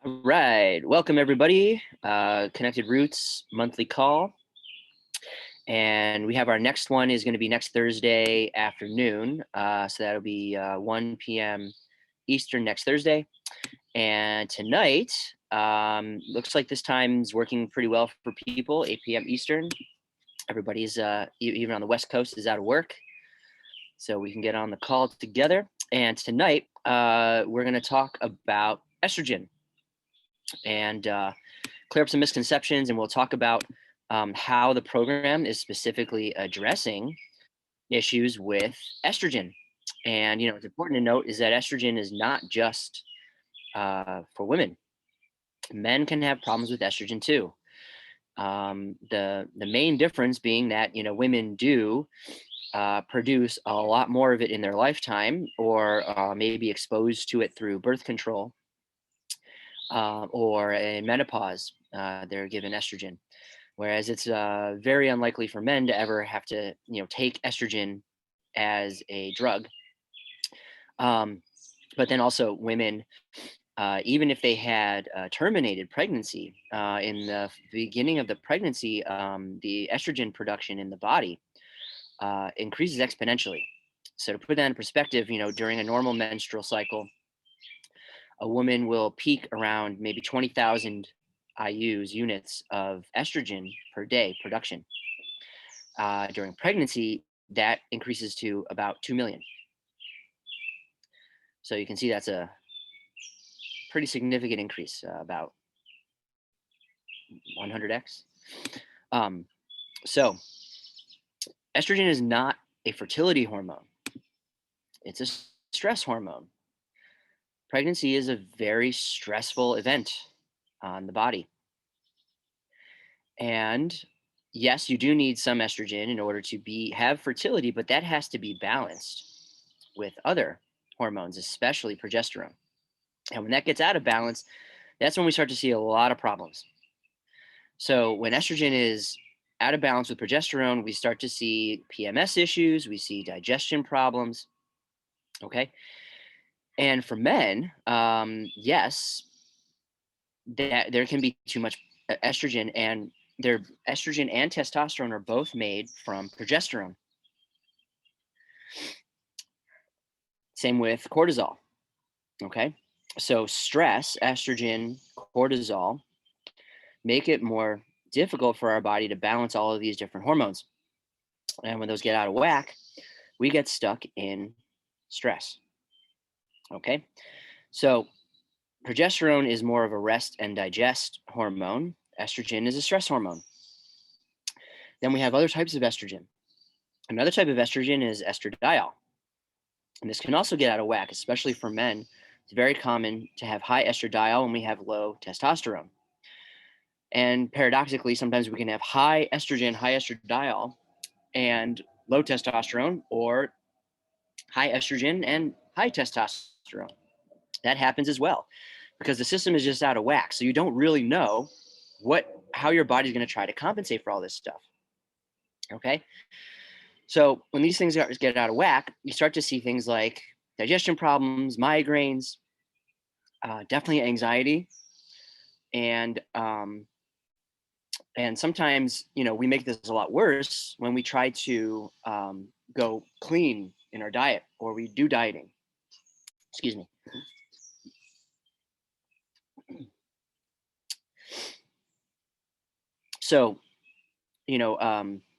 All right, welcome everybody. Connected Roots monthly call, and we have our next one is going to be next Thursday afternoon. So that'll be 1 p.m. Eastern next Thursday. And tonight, looks like this time's working pretty well for people. 8 p.m. Eastern. Everybody's even on the West Coast is out of work, so we can get on the call together. And tonight, we're going to talk about estrogen and clear up some misconceptions, and we'll talk about how the program is specifically addressing issues with estrogen. And it's important to note is that estrogen is not just for women. Men can have problems with estrogen too. The main difference being that women do produce a lot more of it in their lifetime, or may be exposed to it through birth control, or in menopause. They're given estrogen, whereas it's very unlikely for men to ever have to take estrogen as a drug. But then also women, even if they had terminated pregnancy, in the beginning of the pregnancy, the estrogen production in the body increases exponentially. So to put that in perspective, during a normal menstrual cycle, a woman will peak around maybe 20,000 IUs, units of estrogen per day production. During pregnancy, that increases to about 2 million. So you can see that's a pretty significant increase, about 100x. So estrogen is not a fertility hormone. It's a stress hormone. Pregnancy is a very stressful event on the body. And yes, you do need some estrogen in order to have fertility, but that has to be balanced with other hormones, especially progesterone. And when that gets out of balance, that's when we start to see a lot of problems. So when estrogen is out of balance with progesterone, we start to see PMS issues, we see digestion problems. Okay. And for men, yes, that there can be too much estrogen, and their estrogen and testosterone are both made from progesterone. Same with cortisol. Okay. So stress, estrogen, cortisol make it more difficult for our body to balance all of these different hormones. And when those get out of whack, we get stuck in stress. Okay. So progesterone is more of a rest and digest hormone. Estrogen is a stress hormone. Then we have other types of estrogen. Another type of estrogen is estradiol. And this can also get out of whack, especially for men. It's very common to have high estradiol when we have low testosterone. And paradoxically, sometimes we can have high estrogen, high estradiol, and low testosterone, or high estrogen and high testosterone. That happens as well, because the system is just out of whack. So you don't really know how your body's going to try to compensate for all this stuff. Okay. So when these things get out of whack, you start to see things like digestion problems, migraines, definitely anxiety, and sometimes we make this a lot worse when we try to go clean in our diet, or we do dieting. Excuse me. So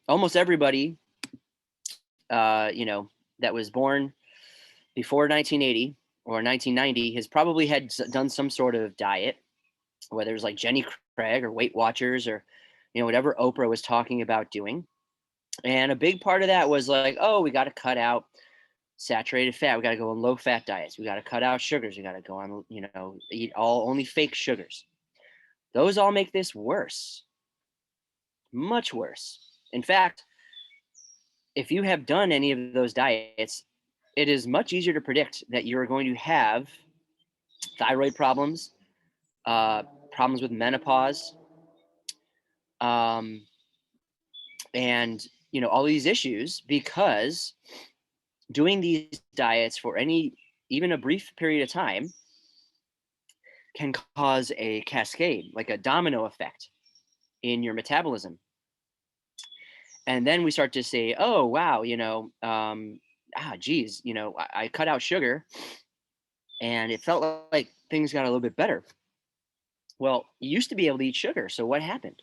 almost everybody that was born before 1980 or 1990 has probably done some sort of diet, whether it was like Jenny Craig or Weight Watchers, or whatever Oprah was talking about doing. And a big part of that was like, oh, we got to cut out saturated fat, we got to go on low fat diets, we got to cut out sugars, we got to go on eat only fake sugars. Those all make this worse, much worse. In fact, if you have done any of those diets, it is much easier to predict that you're going to have thyroid problems, problems with menopause, and all these issues, because doing these diets for even a brief period of time can cause a cascade, like a domino effect in your metabolism. And then we start to say, oh, wow, geez, I cut out sugar and it felt like things got a little bit better. Well, you used to be able to eat sugar. So what happened?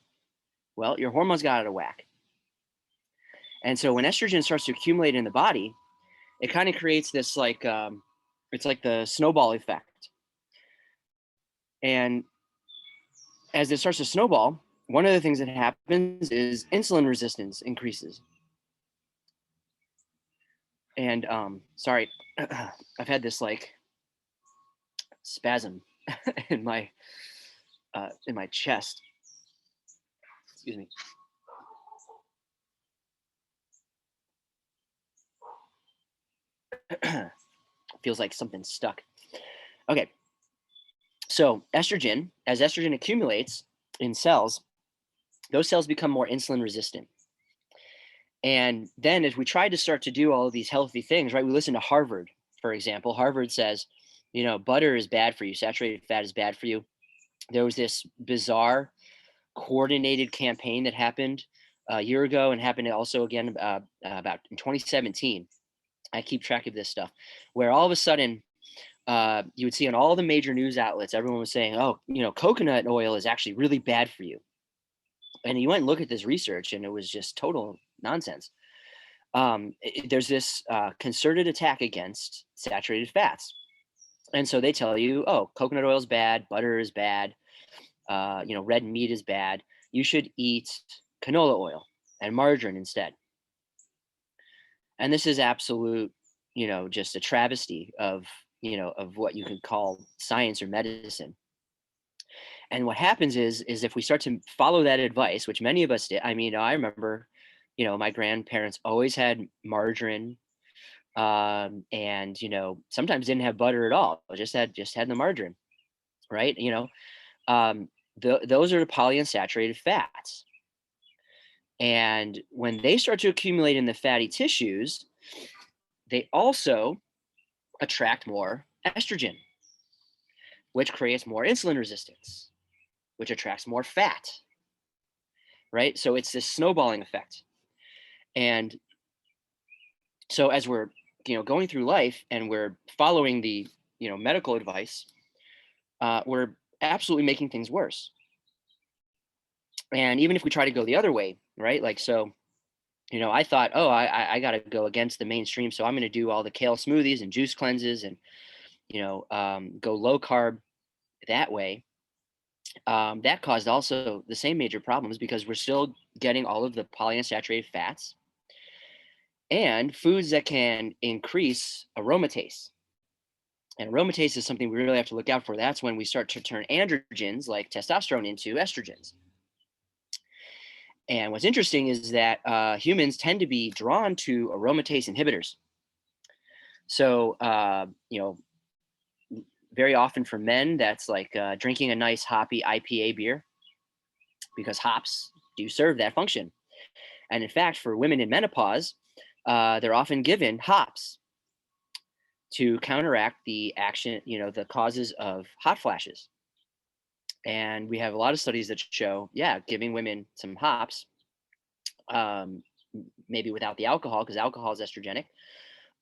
Well, your hormones got out of whack. And so when estrogen starts to accumulate in the body, it kind of creates this it's like the snowball effect. And as it starts to snowball, one of the things that happens is insulin resistance increases. And sorry, I've had this like spasm in my chest. Excuse me. Feels like something's stuck. Okay. So estrogen, as estrogen accumulates in cells, those cells become more insulin resistant. And then as we try to start to do all of these healthy things, right? We listen to Harvard, for example. Harvard says, butter is bad for you. Saturated fat is bad for you. There was this bizarre coordinated campaign that happened a year ago and happened also again about in 2017. I keep track of this stuff, where all of a sudden you would see on all the major news outlets, everyone was saying, oh, coconut oil is actually really bad for you. And you went and look at this research and it was just total nonsense. There's this concerted attack against saturated fats. And so they tell you, oh, coconut oil is bad, butter is bad, red meat is bad. You should eat canola oil and margarine instead. And this is absolute, just a travesty of what you could call science or medicine. And what happens is if we start to follow that advice, which many of us did. I mean, I remember, my grandparents always had margarine, and sometimes didn't have butter at all. Just had the margarine, right? Those are the polyunsaturated fats. And when they start to accumulate in the fatty tissues, they also attract more estrogen, which creates more insulin resistance, which attracts more fat, right? So it's this snowballing effect. And so as we're, going through life and we're following the, medical advice, we're absolutely making things worse. And even if we try to go the other way, right? Like, so, I thought, oh, I got to go against the mainstream. So I'm going to do all the kale smoothies and juice cleanses and, go low carb that way. That caused also the same major problems because we're still getting all of the polyunsaturated fats and foods that can increase aromatase. And aromatase is something we really have to look out for. That's when we start to turn androgens like testosterone into estrogens. And what's interesting is that humans tend to be drawn to aromatase inhibitors. So, very often for men, that's like drinking a nice hoppy IPA beer because hops do serve that function. And in fact, for women in menopause, they're often given hops to counteract the action, the causes of hot flashes. And we have a lot of studies that show, giving women some hops, maybe without the alcohol, because alcohol is estrogenic,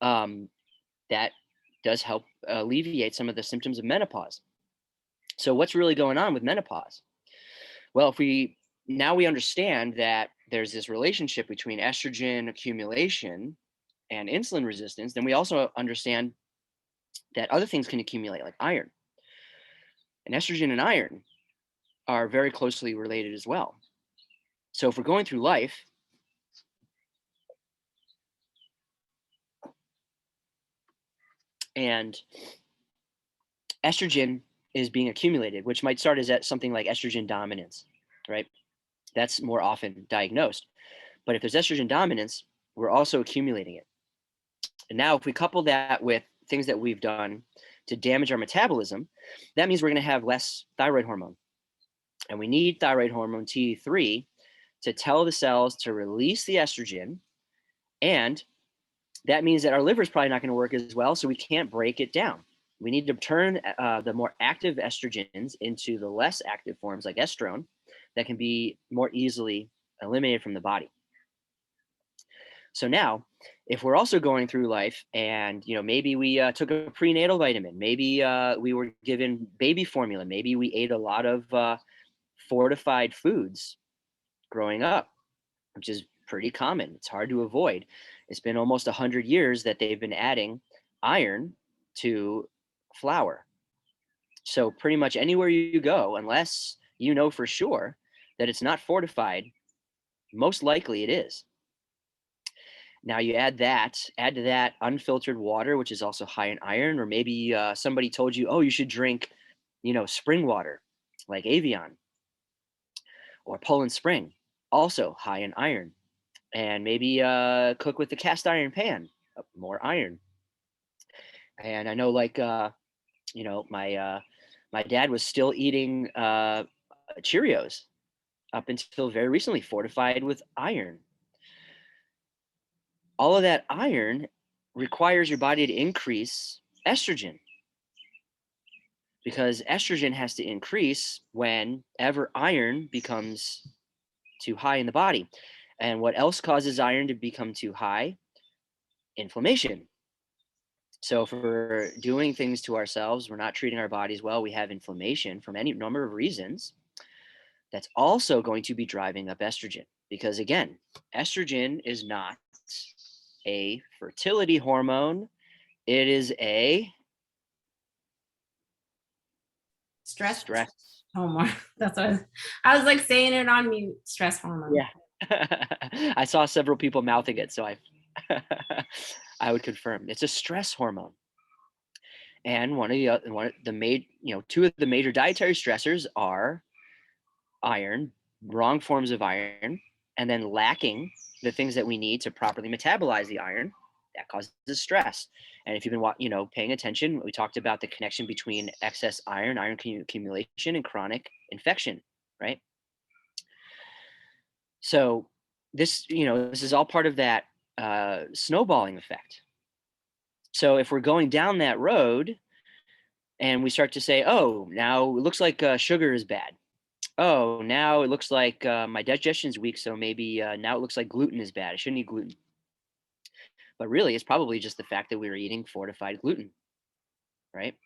that does help alleviate some of the symptoms of menopause. So what's really going on with menopause? Well, now we understand that there's this relationship between estrogen accumulation and insulin resistance, then we also understand that other things can accumulate, like iron. And estrogen and iron are very closely related as well. So if we're going through life, and estrogen is being accumulated, which might start as something like estrogen dominance, right? That's more often diagnosed. But if there's estrogen dominance, we're also accumulating it. And now if we couple that with things that we've done to damage our metabolism, that means we're going to have less thyroid hormone. And we need thyroid hormone T3 to tell the cells to release the estrogen. And that means that our liver is probably not going to work as well, so we can't break it down. We need to turn the more active estrogens into the less active forms like estrone that can be more easily eliminated from the body. So now, if we're also going through life and maybe we took a prenatal vitamin, maybe we were given baby formula, maybe we ate a lot of fortified foods growing up, which is pretty common. It's hard to avoid. It's been almost 100 years that they've been adding iron to flour. So pretty much anywhere you go, unless you know for sure that it's not fortified, most likely it is. Now you add to that unfiltered water, which is also high in iron, or maybe somebody told you, oh, you should drink, spring water like Avion or Poland Spring, also high in iron. And maybe cook with the cast iron pan, more iron. And I know, like, my dad was still eating Cheerios up until very recently, fortified with iron. All of that iron requires your body to increase estrogen, because estrogen has to increase whenever iron becomes too high in the body. And what else causes iron to become too high? Inflammation. So if we're doing things to ourselves, we're not treating our bodies well, we have inflammation from any number of reasons, that's also going to be driving up estrogen. Because again, estrogen is not a fertility hormone. It is a Stress stress. hormone. That's what I was like saying it on mute. Stress hormone. Yeah. I saw several people mouthing it, so I would confirm it's a stress hormone. And two of the major dietary stressors are iron, wrong forms of iron, and then lacking the things that we need to properly metabolize the iron. That causes stress. And if you've been paying attention, we talked about the connection between excess iron accumulation, and chronic infection, right? So this is all part of that snowballing effect. So if we're going down that road and we start to say, oh, now it looks like sugar is bad. Oh, now it looks like my digestion is weak, so maybe now it looks like gluten is bad. I shouldn't eat gluten. But really, it's probably just the fact that we were eating fortified gluten, right?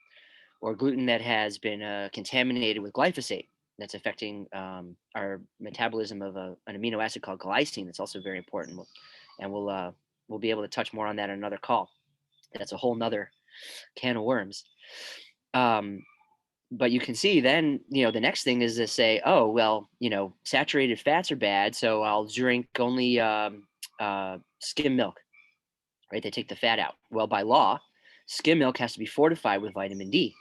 Or gluten that has been contaminated with glyphosate that's affecting our metabolism of an amino acid called glycine. That's also very important. And we'll be able to touch more on that in another call. That's a whole nother can of worms. But you can see then, the next thing is to say, oh, well, saturated fats are bad, so I'll drink only skim milk, right? They take the fat out. Well, by law, skim milk has to be fortified with vitamin D.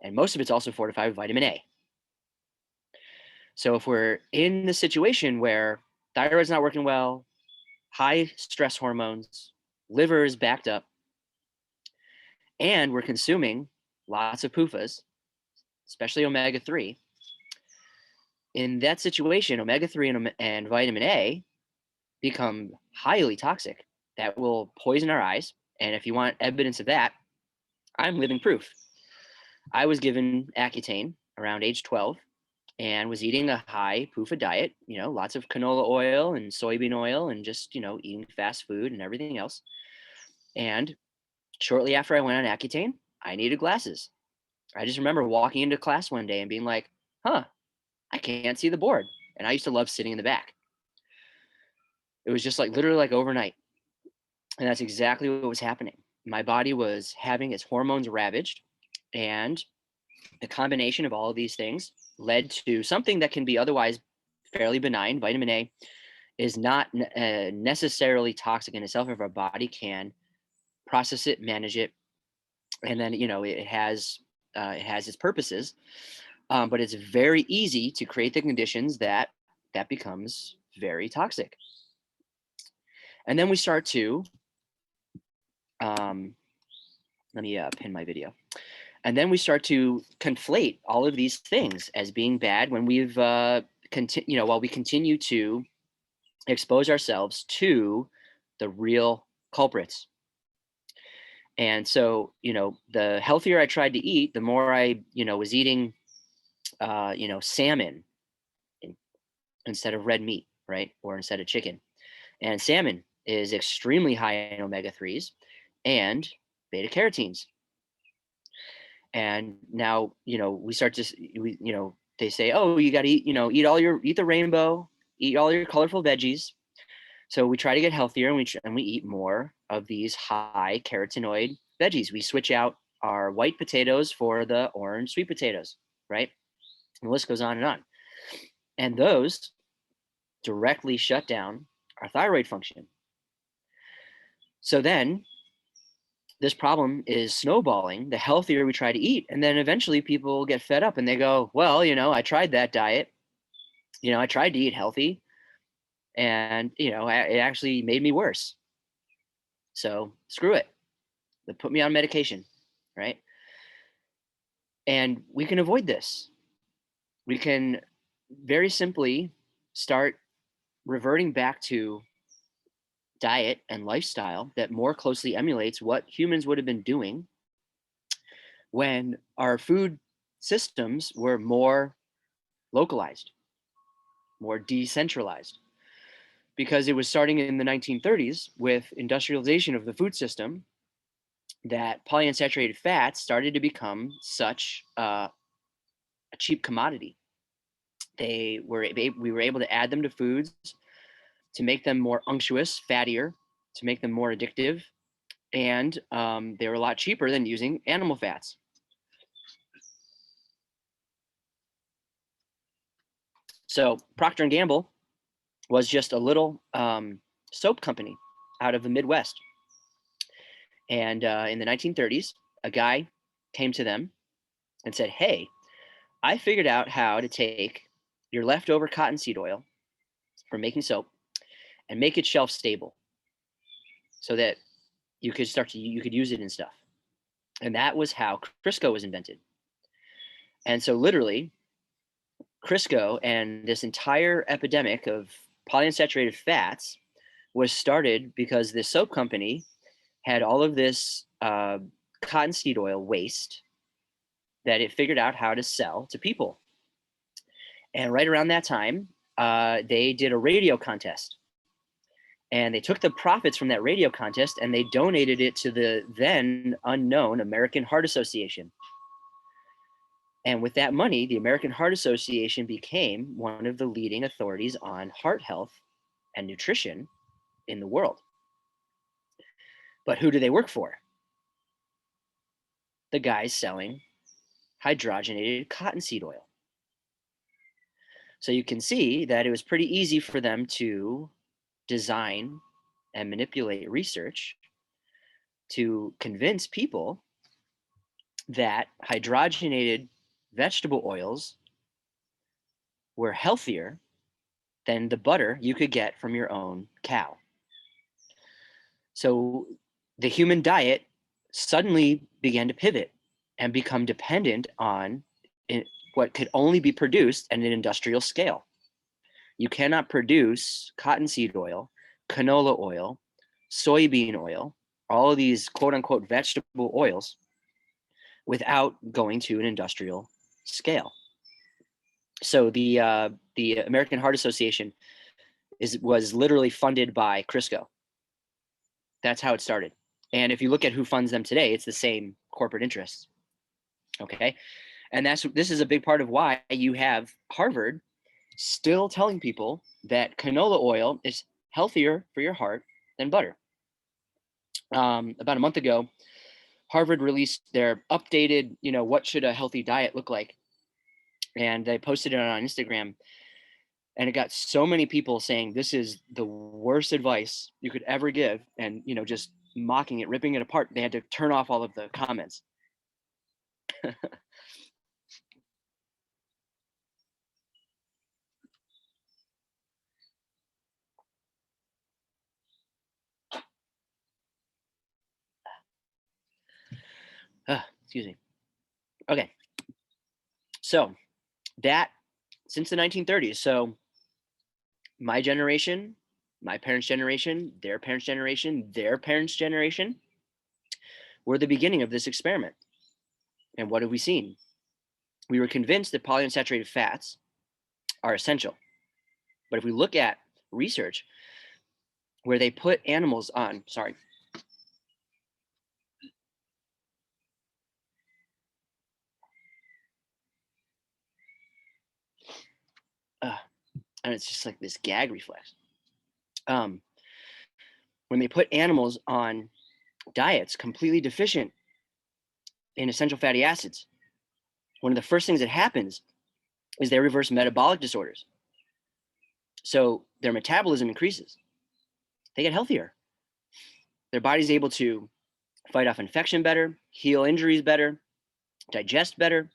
And most of it's also fortified with vitamin A. So if we're in the situation where thyroid's not working well, high stress hormones, liver is backed up, and we're consuming lots of PUFAs, especially omega-3, in that situation, omega-3 and vitamin A become highly toxic. That will poison our eyes. And if you want evidence of that, I'm living proof. I was given Accutane around age 12 and was eating a high PUFA diet, lots of canola oil and soybean oil and just, eating fast food and everything else. And shortly after I went on Accutane, I needed glasses. I just remember walking into class one day and being like, huh, I can't see the board. And I used to love sitting in the back. It was just like literally like overnight. And that's exactly what was happening. My body was having its hormones ravaged. And the combination of all of these things led to something that can be otherwise fairly benign. Vitamin A is not necessarily toxic in itself if our body can process it, manage it, and then it has its purposes. But it's very easy to create the conditions that becomes very toxic. And then we start to let me pin my video. And then we start to conflate all of these things as being bad when we've while we continue to expose ourselves to the real culprits. And so, the healthier I tried to eat, the more I, was eating, salmon instead of red meat, right? Or instead of chicken. And salmon is extremely high in omega-3s and beta carotenes. And now, we start to, they say, oh, you got to eat, eat the rainbow, eat all your colorful veggies. So we try to get healthier, and we eat more of these high carotenoid veggies. We switch out our white potatoes for the orange sweet potatoes, right? And the list goes on and on. And those directly shut down our thyroid function. So then this problem is snowballing the healthier we try to eat. And then eventually people get fed up and they go, well, I tried that diet. I tried to eat healthy, and, it actually made me worse. So screw it. They put me on medication, right? And we can avoid this. We can very simply start reverting back to diet and lifestyle that more closely emulates what humans would have been doing when our food systems were more localized, more decentralized. Because it was starting in the 1930s with industrialization of the food system that polyunsaturated fats started to become such a cheap commodity. We were able to add them to foods to make them more unctuous, fattier, to make them more addictive, and they were a lot cheaper than using animal fats. So Procter and Gamble was just a little soap company out of the Midwest, and in the 1930s, a guy came to them and said, "Hey, I figured out how to take your leftover cottonseed oil from making soap and make it shelf stable, so that you could use it in stuff." And that was how Crisco was invented. And so literally, Crisco and this entire epidemic of polyunsaturated fats was started because this soap company had all of this cottonseed oil waste that it figured out how to sell to people. And right around that time, they did a radio contest. And they took the profits from that radio contest and they donated it to the then unknown American Heart Association. And with that money, the American Heart Association became one of the leading authorities on heart health and nutrition in the world. But who do they work for? The guys selling hydrogenated cottonseed oil. So you can see that it was pretty easy for them to design and manipulate research to convince people that hydrogenated vegetable oils were healthier than the butter you could get from your own cow. So the human diet suddenly began to pivot and become dependent on what could only be produced at an industrial scale. You cannot produce cottonseed oil, canola oil, soybean oil, all of these quote unquote vegetable oils without going to an industrial scale. So the American Heart Association was literally funded by Crisco. That's how it started. And if you look at who funds them today, it's the same corporate interests. Okay. And this is a big part of why you have Harvard still telling people that canola oil is healthier for your heart than butter. About a month ago, Harvard released their updated, what should a healthy diet look like? And they posted it on Instagram. And it got so many people saying this is the worst advice you could ever give, and just mocking it, ripping it apart. They had to turn off all of the comments. Excuse me. Okay. So that since the 1930s. So my generation, my parents' generation, their parents' generation, their parents' generation, were the beginning of this experiment. And what have we seen? We were convinced that polyunsaturated fats are essential. But if we look at research where they put animals on, and it's just like this gag reflex. When they put animals on diets completely deficient in essential fatty acids, one of the first things that happens is they reverse metabolic disorders. So their metabolism increases. They get healthier. Their body's able to fight off infection better, heal injuries better, digest better,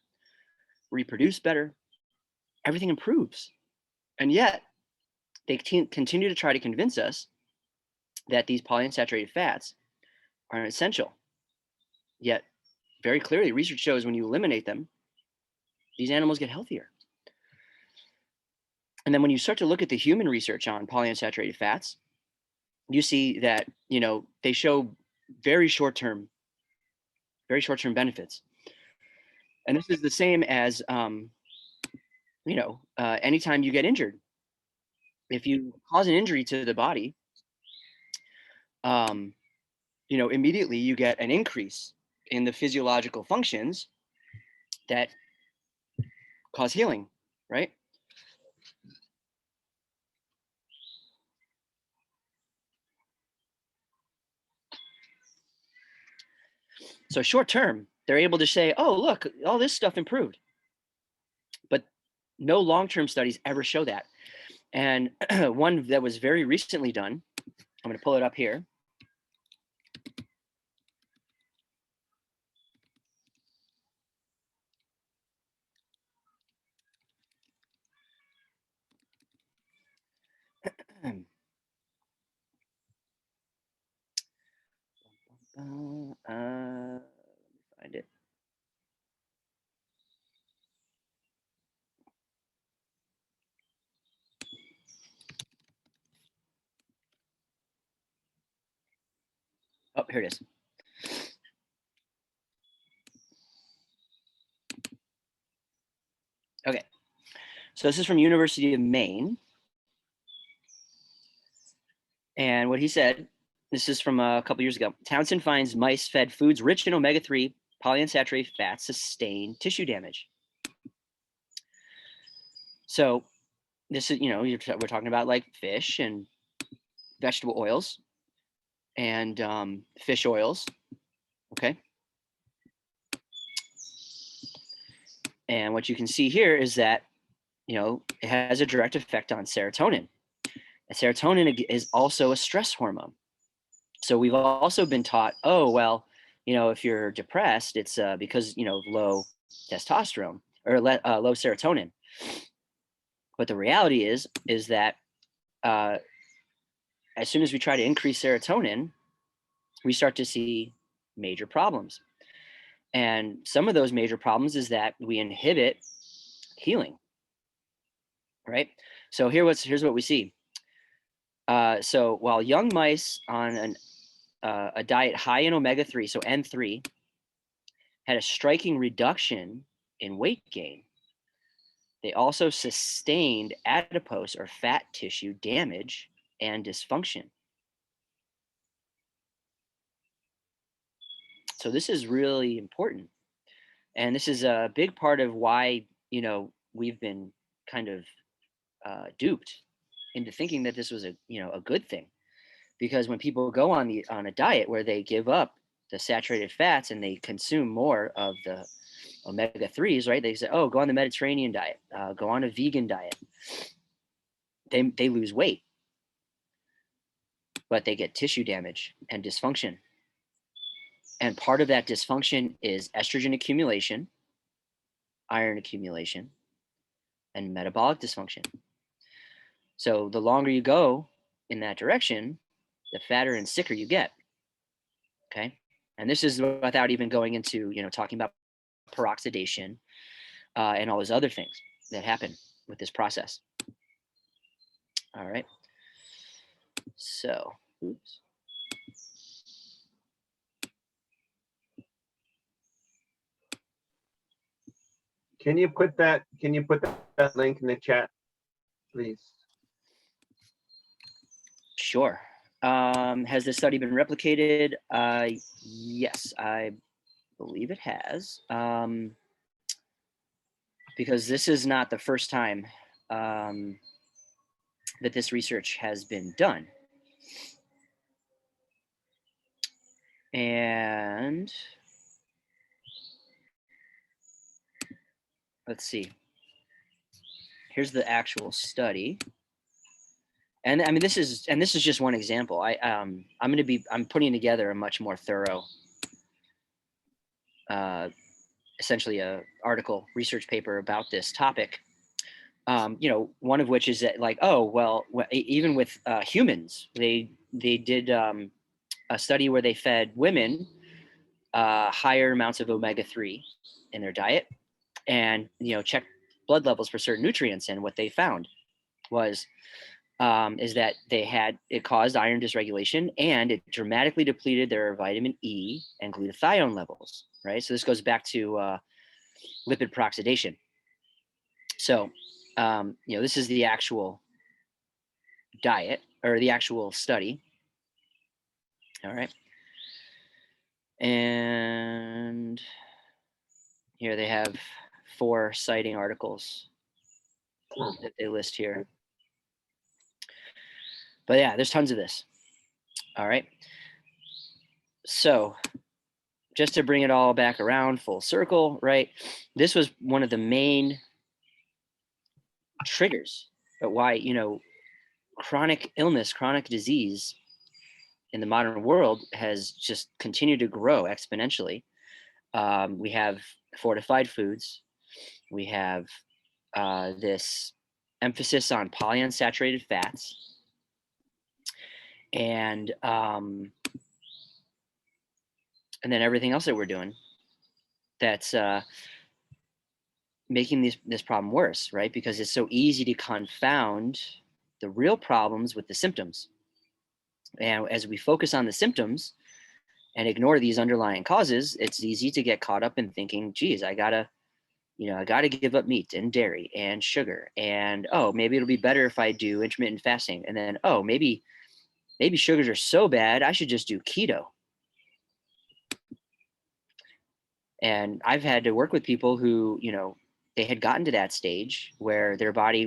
reproduce better. Everything improves. And yet, they continue to try to convince us that these polyunsaturated fats are essential. Yet, very clearly, research shows when you eliminate them, these animals get healthier. And then when you start to look at the human research on polyunsaturated fats, you see that, they show very short-term benefits. And this is the same as, anytime you get injured. If you cause an injury to the body, immediately you get an increase in the physiological functions that cause healing, right? So short term, they're able to say, oh, look, all this stuff improved. But no long-term studies ever show that. And one that was very recently done, I'm going to pull it up here. Let me find it. Oh, here it is. Okay, so this is from University of Maine. And what he said, this is from a couple years ago. Townsend finds mice fed foods rich in omega-3 polyunsaturated fats sustain tissue damage. So this is, we're talking about like fish and vegetable oils and fish oils, okay? And what you can see here is that, it has a direct effect on serotonin. And serotonin is also a stress hormone. So we've also been taught, oh, well, if you're depressed, it's because, low testosterone or low serotonin. But the reality is that as soon as we try to increase serotonin, we start to see major problems. And some of those major problems is that we inhibit healing, right? So here's what we see. So while young mice on a diet high in omega-3, so N3, had a striking reduction in weight gain, they also sustained adipose or fat tissue damage and dysfunction. So this is really important. And this is a big part of why, we've been kind of duped into thinking that this was a good thing. Because when people go on a diet where they give up the saturated fats and they consume more of the omega-3s, right? They say, oh, go on the Mediterranean diet, go on a vegan diet. They lose weight, but they get tissue damage and dysfunction. And part of that dysfunction is estrogen accumulation, iron accumulation, and metabolic dysfunction. So the longer you go in that direction, the fatter and sicker you get. Okay. And this is without even going into, talking about peroxidation and all those other things that happen with this process. All right. So, oops. Can you put that link in the chat, please? Sure. Has this study been replicated? Yes, I believe it has. Because this is not the first time that this research has been done. And let's see. Here's the actual study. And I mean, this is just one example. I'm putting together a much more thorough, essentially a article, research paper about this topic. One of which is that, like, even with humans, they did a study where they fed women higher amounts of omega-3 in their diet, and checked blood levels for certain nutrients, and what they found was is that it caused iron dysregulation, and it dramatically depleted their vitamin E and glutathione levels, right? So this goes back to lipid peroxidation. So this is the actual diet, or the actual study. All right. And here they have 4 citing articles that they list here. But yeah, there's tons of this. All right. So just to bring it all back around full circle, right? This was one of the main triggers of why, chronic illness, chronic disease in the modern world has just continued to grow exponentially. We have fortified foods. We have this emphasis on polyunsaturated fats. And then everything else that we're doing that's making this problem worse, right? Because it's so easy to confound the real problems with the symptoms. And as we focus on the symptoms and ignore these underlying causes, it's easy to get caught up in thinking, geez, I gotta give up meat and dairy and sugar. And, oh, maybe it'll be better if I do intermittent fasting. And then, oh, maybe sugars are so bad, I should just do keto. And I've had to work with people who, they had gotten to that stage where their ability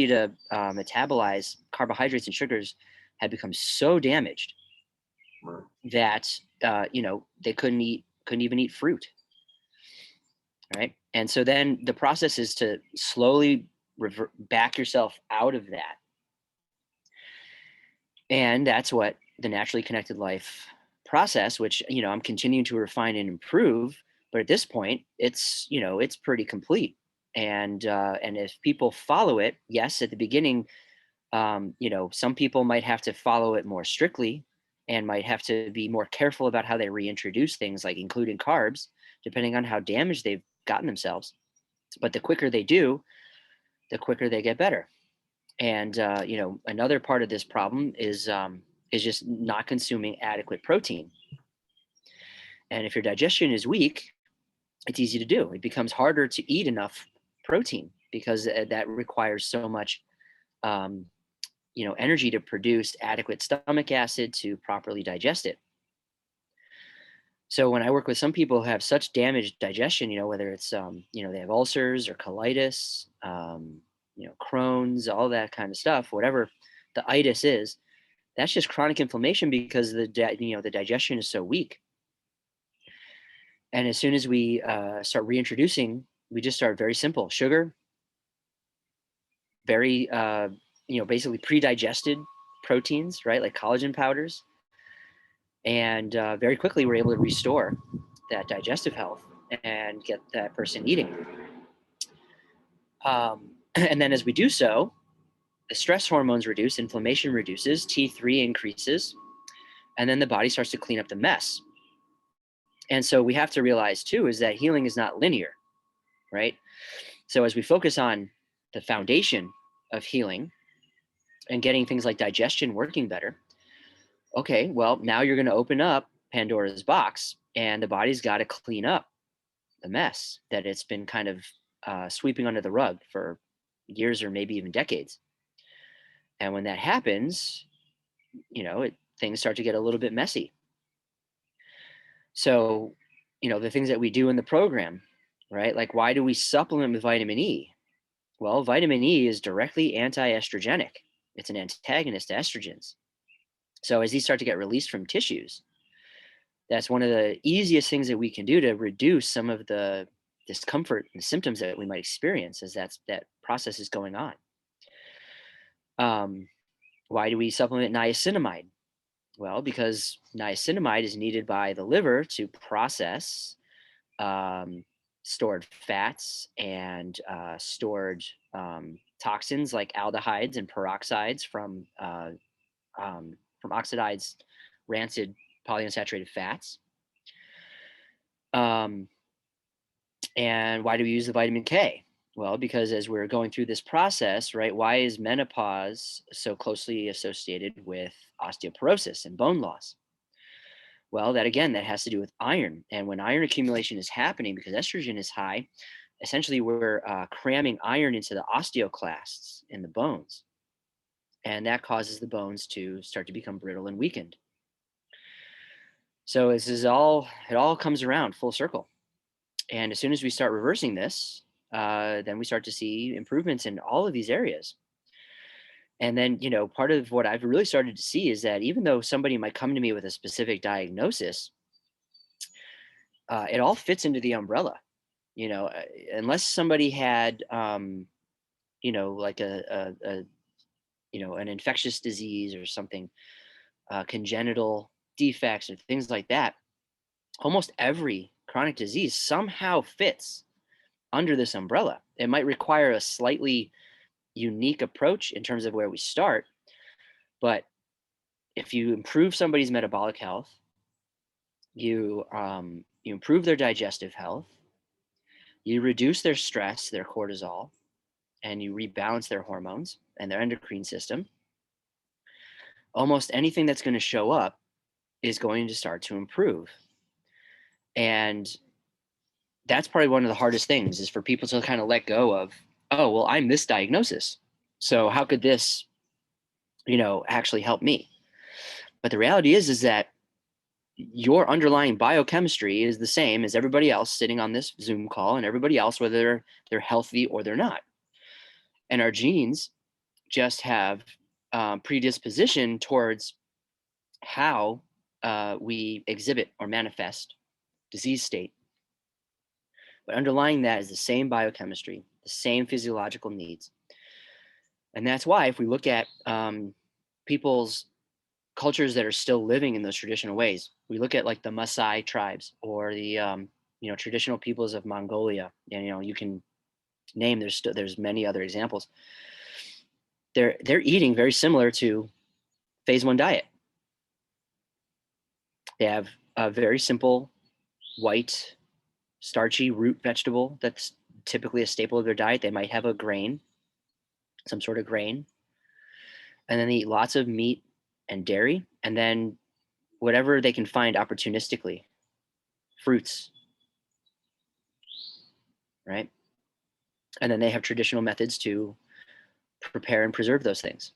to metabolize carbohydrates and sugars had become so damaged that, they couldn't even eat fruit. Right. And so then the process is to slowly back yourself out of that. And that's what the naturally connected life process, which, I'm continuing to refine and improve. But at this point, it's pretty complete. And if people follow it, yes, at the beginning, some people might have to follow it more strictly and might have to be more careful about how they reintroduce things, like including carbs, depending on how damaged they've gotten themselves. But the quicker they do, the quicker they get better. And another part of this problem is just not consuming adequate protein. And if your digestion is weak, it's easy to do. It becomes harder to eat enough protein because that requires so much energy to produce adequate stomach acid to properly digest it. So when I work with some people who have such damaged digestion, whether it's they have ulcers or colitis, Crohn's, all that kind of stuff, whatever the itis is, that's just chronic inflammation because the digestion is so weak. And as soon as we start reintroducing, we just start very simple: sugar, very basically pre-digested proteins, right, like collagen powders, and very quickly we're able to restore that digestive health and get that person eating. And then as we do so, the stress hormones reduce, inflammation reduces, T3 increases, and then the body starts to clean up the mess. And so we have to realize too is that healing is not linear, right? So as we focus on the foundation of healing and getting things like digestion working better, okay, well, now you're going to open up Pandora's box, and the body's got to clean up the mess that it's been kind of sweeping under the rug for years or maybe even decades. And when that happens, things start to get a little bit messy. So, the things that we do in the program, right? Like, why do we supplement with vitamin E? Well, vitamin E is directly anti-estrogenic. It's an antagonist to estrogens. So as these start to get released from tissues, that's one of the easiest things that we can do to reduce some of the discomfort and symptoms that we might experience as that process is going on. Why do we supplement niacinamide? Well, because niacinamide is needed by the liver to process stored fats and stored toxins like aldehydes and peroxides from oxidized rancid polyunsaturated fats. And why do we use the vitamin K? Well, because as we're going through this process, right, why is menopause so closely associated with osteoporosis and bone loss? Well, that has to do with iron. And when iron accumulation is happening, because estrogen is high, essentially we're cramming iron into the osteoclasts in the bones. And that causes the bones to start to become brittle and weakened. So it all comes around full circle. And as soon as we start reversing this, then we start to see improvements in all of these areas. And then, part of what I've really started to see is that even though somebody might come to me with a specific diagnosis, it all fits into the umbrella. Unless somebody had, like an infectious disease or something, congenital defects or things like that, almost every chronic disease somehow fits under this umbrella. It might require a slightly unique approach in terms of where we start, but if you improve somebody's metabolic health, you improve their digestive health, you reduce their stress, their cortisol, and you rebalance their hormones and their endocrine system, almost anything that's going to show up is going to start to improve. And that's probably one of the hardest things, is for people to kind of let go of, oh, well, I'm this diagnosis, so how could this, actually help me? But the reality is that your underlying biochemistry is the same as everybody else sitting on this Zoom call and everybody else, whether they're healthy or they're not. And our genes just have predisposition towards how we exhibit or manifest disease state. But underlying that is the same biochemistry, the same physiological needs. And that's why if we look at people's cultures that are still living in those traditional ways, we look at like the Maasai tribes or the traditional peoples of Mongolia, and you can name, there's many other examples. They're eating very similar to phase 1 diet. They have a very simple white starchy root vegetable that's typically a staple of their diet. They might have a grain, some sort of grain, and then they eat lots of meat and dairy, and then whatever they can find opportunistically, fruits, right? And then they have traditional methods to prepare and preserve those things.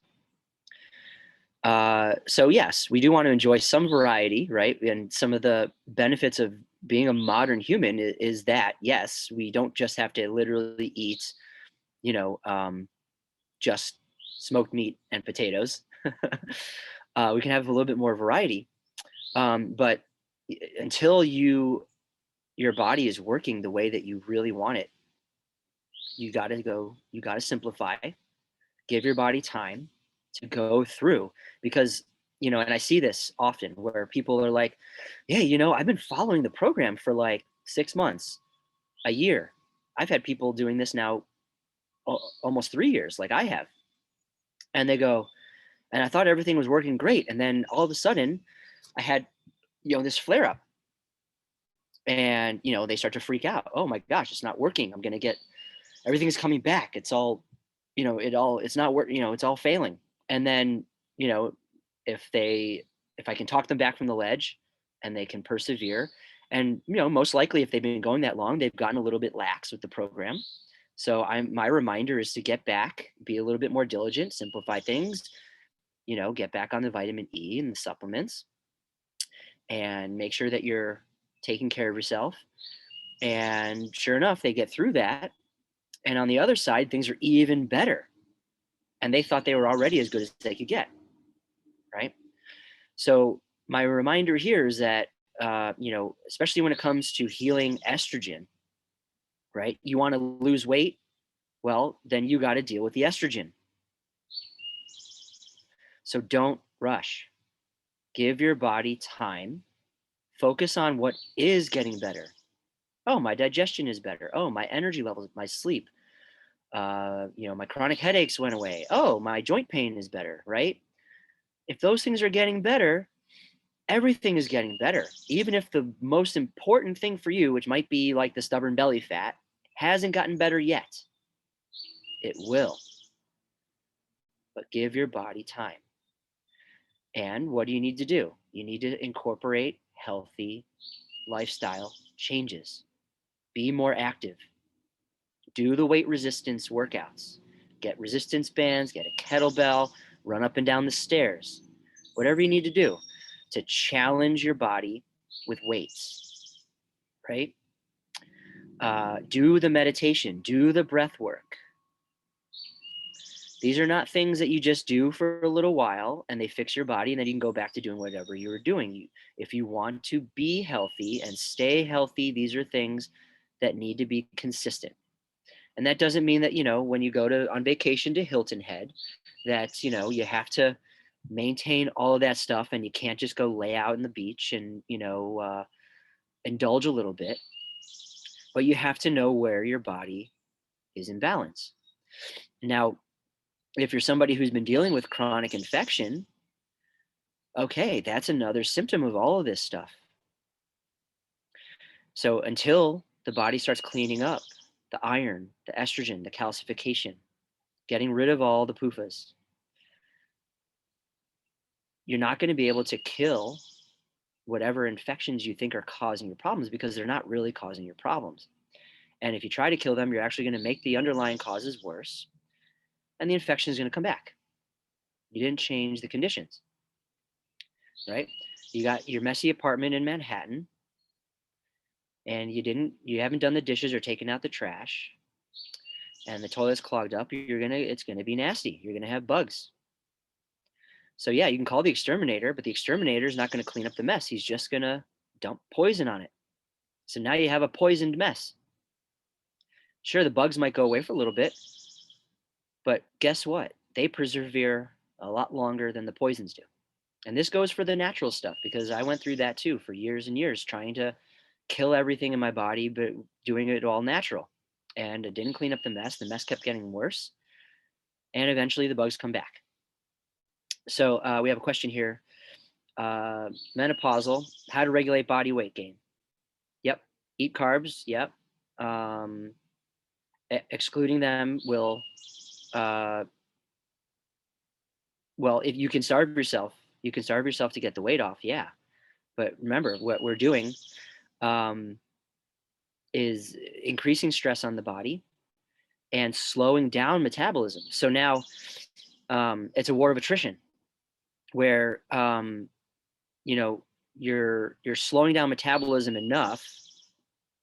So yes, we do want to enjoy some variety, right? And some of the benefits of being a modern human is that, yes, we don't just have to literally eat, just smoked meat and potatoes. We can have a little bit more variety. But until your body is working the way that you really want it, you got to simplify, give your body time to go through, because, and I see this often where people are like, yeah, I've been following the program for like 6 months, a year. I've had people doing this now almost 3 years, like I have. And they go, and I thought everything was working great. And then all of a sudden I had, this flare up, and, they start to freak out. Oh my gosh, it's not working. I'm going to get, everything's coming back. It's all, it's not working, it's all failing. And then, if I can talk them back from the ledge and they can persevere And, most likely if they've been going that long, they've gotten a little bit lax with the program. So my reminder is to get back, be a little bit more diligent, simplify things, get back on the vitamin E and the supplements, and make sure that you're taking care of yourself. And sure enough, they get through that. And on the other side, things are even better. And they thought they were already as good as they could get. Right. So my reminder here is that, especially when it comes to healing estrogen, right? You want to lose weight? Well, then you got to deal with the estrogen. So don't rush. Give your body time. Focus on what is getting better. Oh, my digestion is better. Oh, my energy levels, my sleep. My chronic headaches went away. Oh, my joint pain is better, right? If those things are getting better, everything is getting better. Even if the most important thing for you, which might be like the stubborn belly fat, hasn't gotten better yet, it will. But give your body time. And what do you need to do? You need to incorporate healthy lifestyle changes. Be more active. Do the weight resistance workouts. Get resistance bands, get a kettlebell, run up and down the stairs. Whatever you need to do to challenge your body with weights, right? Do the meditation, do the breath work. These are not things that you just do for a little while and they fix your body and then you can go back to doing whatever you were doing. If you want to be healthy and stay healthy, these are things that need to be consistent. And that doesn't mean that, when you go on vacation to Hilton Head, that, you have to maintain all of that stuff and you can't just go lay out on the beach and, indulge a little bit. But you have to know where your body is in balance. Now, if you're somebody who's been dealing with chronic infection, okay, that's another symptom of all of this stuff. So until the body starts cleaning up the iron, the estrogen, the calcification, getting rid of all the PUFAs, you're not going to be able to kill whatever infections you think are causing your problems because they're not really causing your problems. And if you try to kill them, you're actually going to make the underlying causes worse and the infection is going to come back. You didn't change the conditions, right? You got your messy apartment in Manhattan and you haven't done the dishes or taken out the trash and the toilet's clogged up, it's going to be nasty. You're going to have bugs. So yeah, you can call the exterminator, but the exterminator is not going to clean up the mess. He's just going to dump poison on it. So now you have a poisoned mess. Sure, the bugs might go away for a little bit, but guess what? They persevere a lot longer than the poisons do. And this goes for the natural stuff because I went through that too for years and years, trying to kill everything in my body, but doing it all natural. And it didn't clean up the mess. The mess kept getting worse. And eventually the bugs come back. So we have a question here. Menopausal, how to regulate body weight gain. Yep. Eat carbs. Yep. Excluding them will, if you can starve yourself, to get the weight off. Yeah. But remember what we're doing is increasing stress on the body and slowing down metabolism. So now it's a war of attrition where, you're slowing down metabolism enough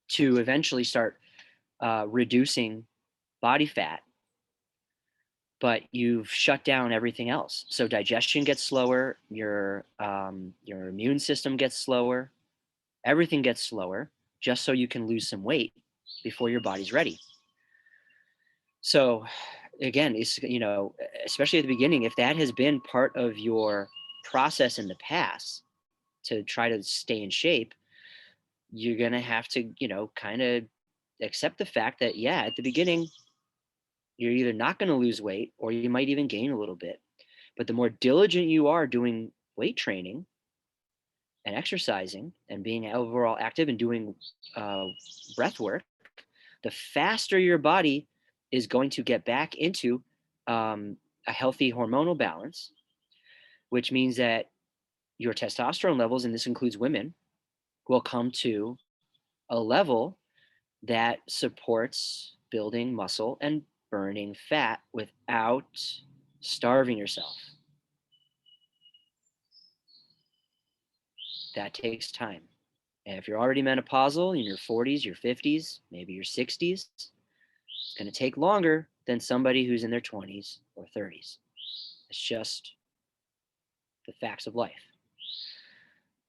to eventually start reducing body fat, but you've shut down everything else. So digestion gets slower, your immune system gets slower, everything gets slower, just so you can lose some weight before your body's ready. So again, it's, especially at the beginning, if that has been part of your process in the past to try to stay in shape, you're going to have to, kind of accept the fact that, yeah, at the beginning, you're either not going to lose weight or you might even gain a little bit. But the more diligent you are doing weight training and exercising and being overall active and doing breath work, the faster your body is going to get back into a healthy hormonal balance, which means that your testosterone levels, and this includes women, will come to a level that supports building muscle and burning fat without starving yourself. That takes time. And if you're already menopausal in your 40s, your 50s, maybe your 60s, it's going to take longer than somebody who's in their 20s or 30s. It's just the facts of life.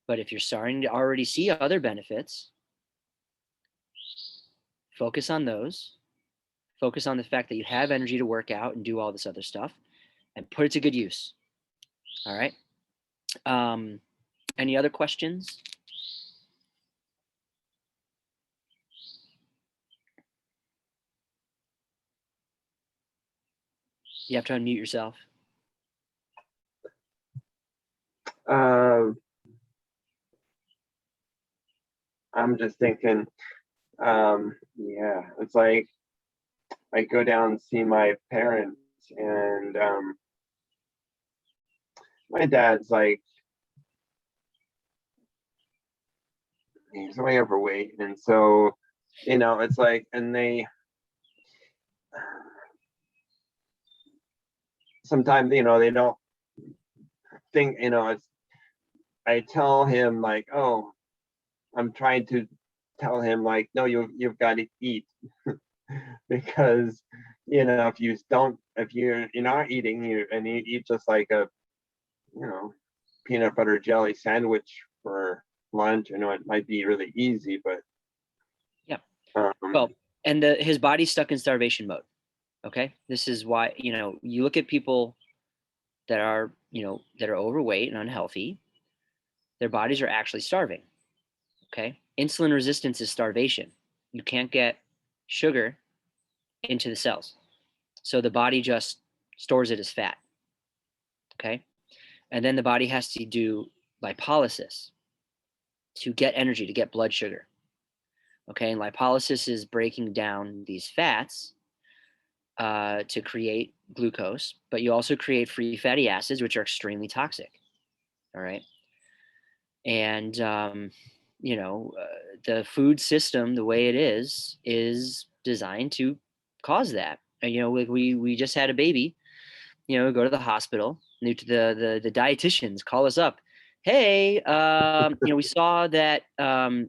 But if you're starting to already see other benefits, focus on those. Focus on the fact that you have energy to work out and do all this other stuff, and put it to good use. All right. Any other questions? You have to unmute yourself. I'm just thinking, yeah, it's like I go down and see my parents, and my dad's like, he's way overweight, and so, it's like, and they sometimes, they don't think, it's, I tell him like, oh, I'm trying to tell him like, no, you've got to eat. Because if you're not eating, and you eat just like a peanut butter jelly sandwich for lunch, it might be really easy, but yeah. Well, and his body's stuck in starvation mode. Okay, this is why you look at people that are overweight and unhealthy. Their bodies are actually starving. Okay, insulin resistance is starvation. You can't get sugar into the cells, so the body just stores it as fat. Okay, and then the body has to do lipolysis to get energy, to get blood sugar. Okay, and lipolysis is breaking down these fats to create glucose, but you also create free fatty acids, which are extremely toxic. All right, and the food system, the way it is designed to cause that. We just had a baby. Go to the hospital. The dietitians call us up. Hey, we saw that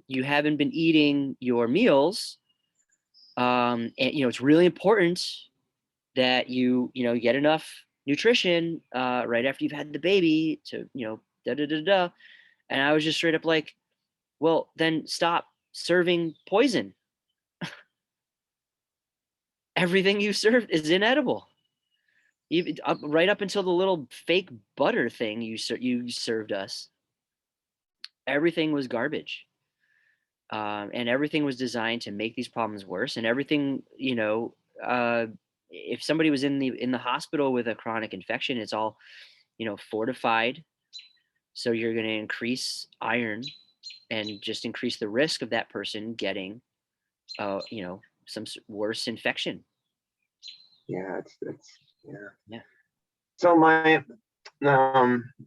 you haven't been eating your meals, and it's really important that you get enough nutrition right after you've had the baby to da da da da. And I was just straight up like, well, then stop serving poison. Everything you serve is inedible. Even right up until the little fake butter thing you served us, everything was garbage, and everything was designed to make these problems worse. And everything, if somebody was in the hospital with a chronic infection, it's all fortified, so you're going to increase iron and just increase the risk of that person getting some worse infection. Yeah, it's yeah. Yeah. So my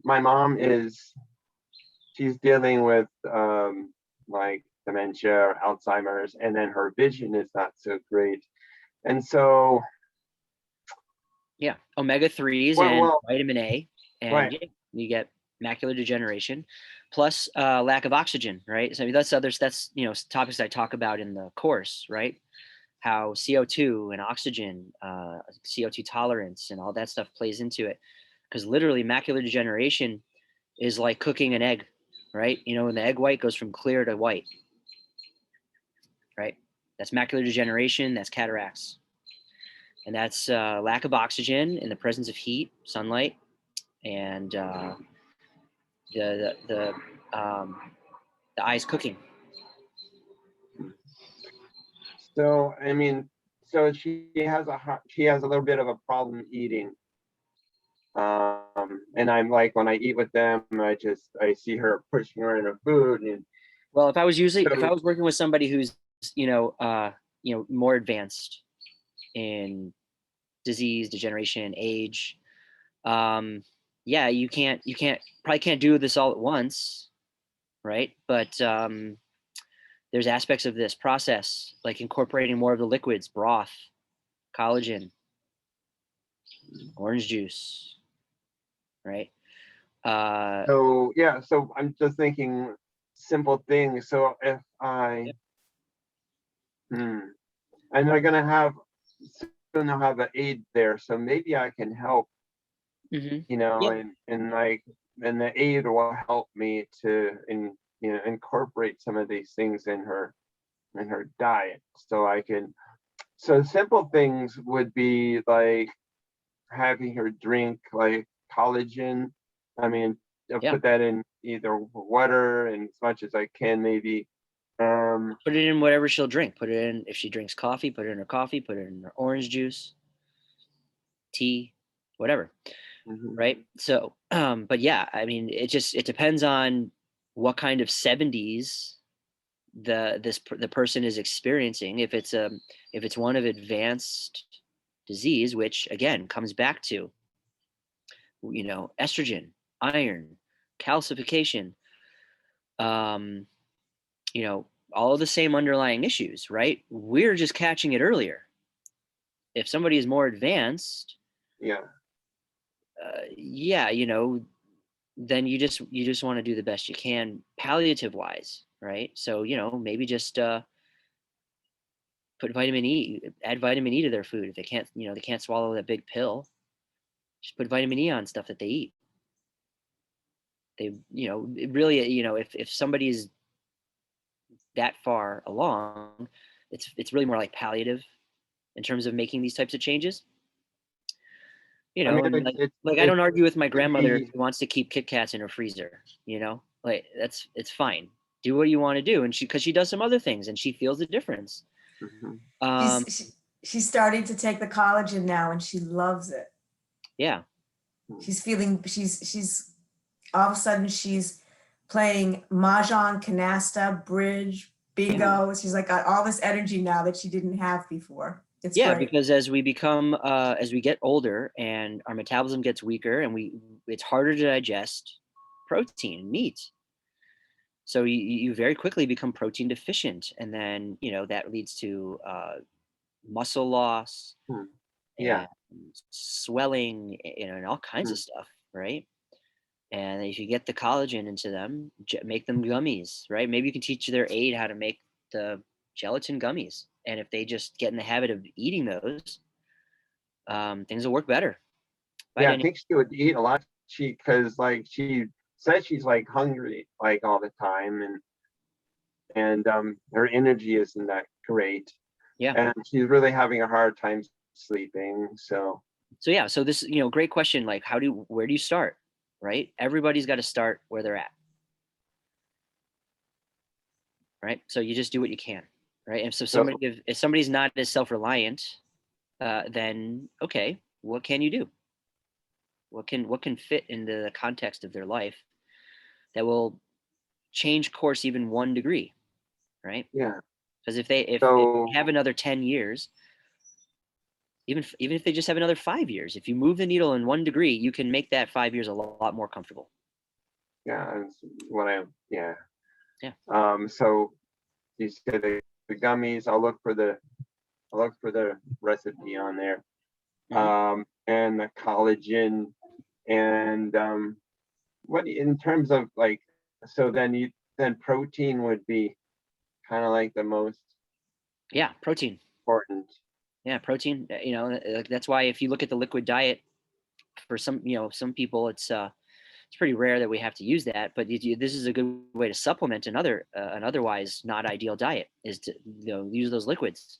mom she's dealing with like dementia or Alzheimer's, and then her vision is not so great. And so yeah, omega-3s and vitamin A, and right. yeah, you get macular degeneration, plus lack of oxygen, right? So I mean, that's topics I talk about in the course, right? How CO2 and oxygen, CO2 tolerance, and all that stuff plays into it. Because literally, macular degeneration is like cooking an egg, right? When the egg white goes from clear to white, right? That's macular degeneration. That's cataracts, and that's lack of oxygen in the presence of heat, sunlight, and the eyes cooking. So I mean, so she has a little bit of a problem eating. And I'm like, when I eat with them, I see her pushing her into food. And well, if I was working with somebody who's more advanced in disease, degeneration, age, yeah, you probably can't do this all at once. right? But there's aspects of this process, like incorporating more of the liquids, broth, collagen, orange juice, right? So yeah, so I'm just thinking simple things. So if I, hmm, and they're gonna have soon I'll have an aid there, so maybe I can help, mhm. you know, Yeah, and like, and the aid will help me to incorporate some of these things in her diet, so I can. So simple things would be like having her drink like collagen. I mean, I'll yeah. put that in either water and as much as I can, maybe. Um, Put it in whatever she'll drink. Put it in if she drinks coffee. Put it in her coffee. Put it in her orange juice, tea, whatever. mhm. Right. So, but yeah, I mean, it depends on what kind of 70s the person is experiencing. If it's one of advanced disease, which again comes back to estrogen, iron, calcification, um, all of the same underlying issues, right? We're just catching it earlier. If somebody is more advanced, Yeah, yeah, then you just want to do the best you can palliative wise, right? So maybe just put vitamin E, add vitamin E to their food if they can't swallow that big pill. Just put vitamin E on stuff that they eat. They, it really, if somebody is that far along, it's really more like palliative in terms of making these types of changes. I mean, And like I it don't argue with my could grandmother if be. she wants to keep Kit Kats in her freezer. Like it's fine. Do what you want to do, and because she does some other things, and she feels the difference. Mhm. Um, She's she's starting to take the collagen now and she loves it. yeah, She's feeling she's all of a sudden she's playing mahjong, canasta, bridge, yeah, bingo. She's like got all this energy now that she didn't have before. It's yeah. great. Because as we get older and our metabolism gets weaker, and it's harder to digest protein and meat. So you very quickly become protein deficient, and then that leads to muscle loss Hmm. Yeah. and swelling, and all kinds Hmm. of stuff, right? And if you get the collagen into them, make them gummies, right? Maybe you can teach their aide how to make the gelatin gummies, and if they just get in the habit of eating those, things will work better. By Yeah, I then, think she would eat a lot. Because like she says she's like hungry like all the time, and her energy isn't that great, yeah. and she's really having a hard time sleeping. So So yeah, so this, great question. Like, where do you start, right? Everybody's got to start where they're at, right? So you just do what you can, right? And so so if somebody's not as self-reliant, then okay, what can you do? What can fit into the context of their life that will change course even 1 degree, right? yeah. Because if they So have another 10 years, even if they just have another 5 years, if you move the needle in 1 degree, you can make that 5 years a lot more comfortable. yeah, that's what I yeah. Yeah. So you said the gummies. I'll look for the recipe on there. Mhm. And the collagen, and what in terms of like, so then protein would be kind of like the most Yeah, protein. important. Yeah, protein. Like that's why if you look at the liquid diet for some people, it's pretty rare that we have to use that. But this is a good way to supplement an otherwise not ideal diet, is to use those liquids.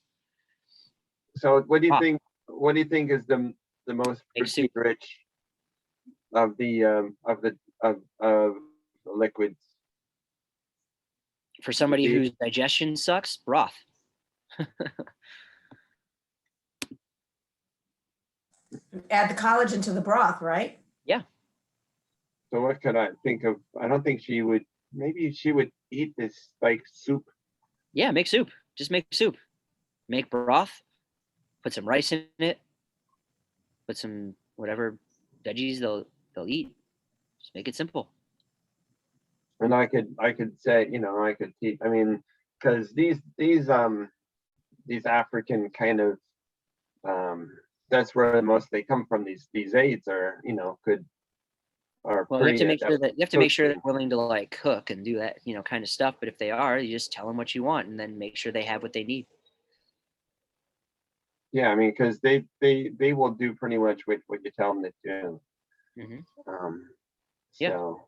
So what do you Ah, think? What do you think is the most make protein soup rich of the liquids? for Would somebody be whose digestion sucks. Broth. Add the collagen to the broth, right? Yeah, so what could I think of? I don't think she would. Maybe she would eat this like soup. yeah. Make soup. Just make soup. Make broth. Put some rice in it. Put some whatever veggies they'll eat. Just make it simple. And I could say, I could teach, I mean, because these African kind of, that's where most they come from, these aids are, are Well, you have pretty to make sure adept that they're cooking. willing to like cook and do that, kind of stuff. But if they are, you just tell them what you want and then make sure they have what they need. Yeah, I mean, because they will do pretty much what you tell them to do. Hmm. Um, Yeah. so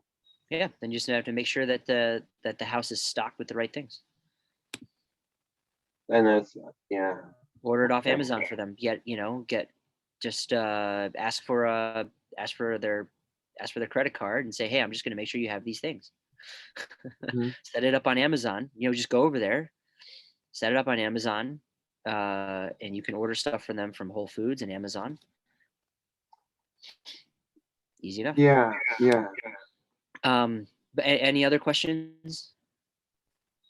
Yeah. Then you just have to make sure that the house is stocked with the right things. and that's yeah. Order it off Okay. Amazon for them. Just ask for their credit card and say, hey, I'm just going to make sure you have these things. Mhm. Set it up on Amazon. Just go over there, set it up on Amazon, and you can order stuff from them from Whole Foods and Amazon. Easy enough. Yeah, yeah. But any other questions?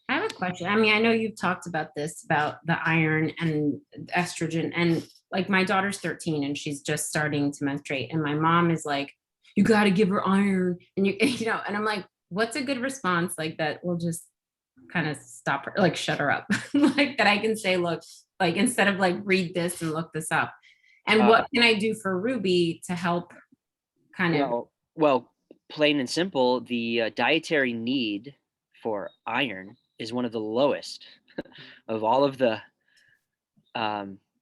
I have a question. I mean, I know you've talked about this, about the iron and estrogen, and like my daughter's 13 and she's just starting to menstruate. And my mom is like, you got to give her iron. And and I'm like, what's a good response like that will just kind of stop her, like shut her up? Like that I can say, look, like instead of like read this and look this up. And what can I do for Ruby to help kind of? Well, plain and simple, the dietary need for iron is one of the lowest of all of the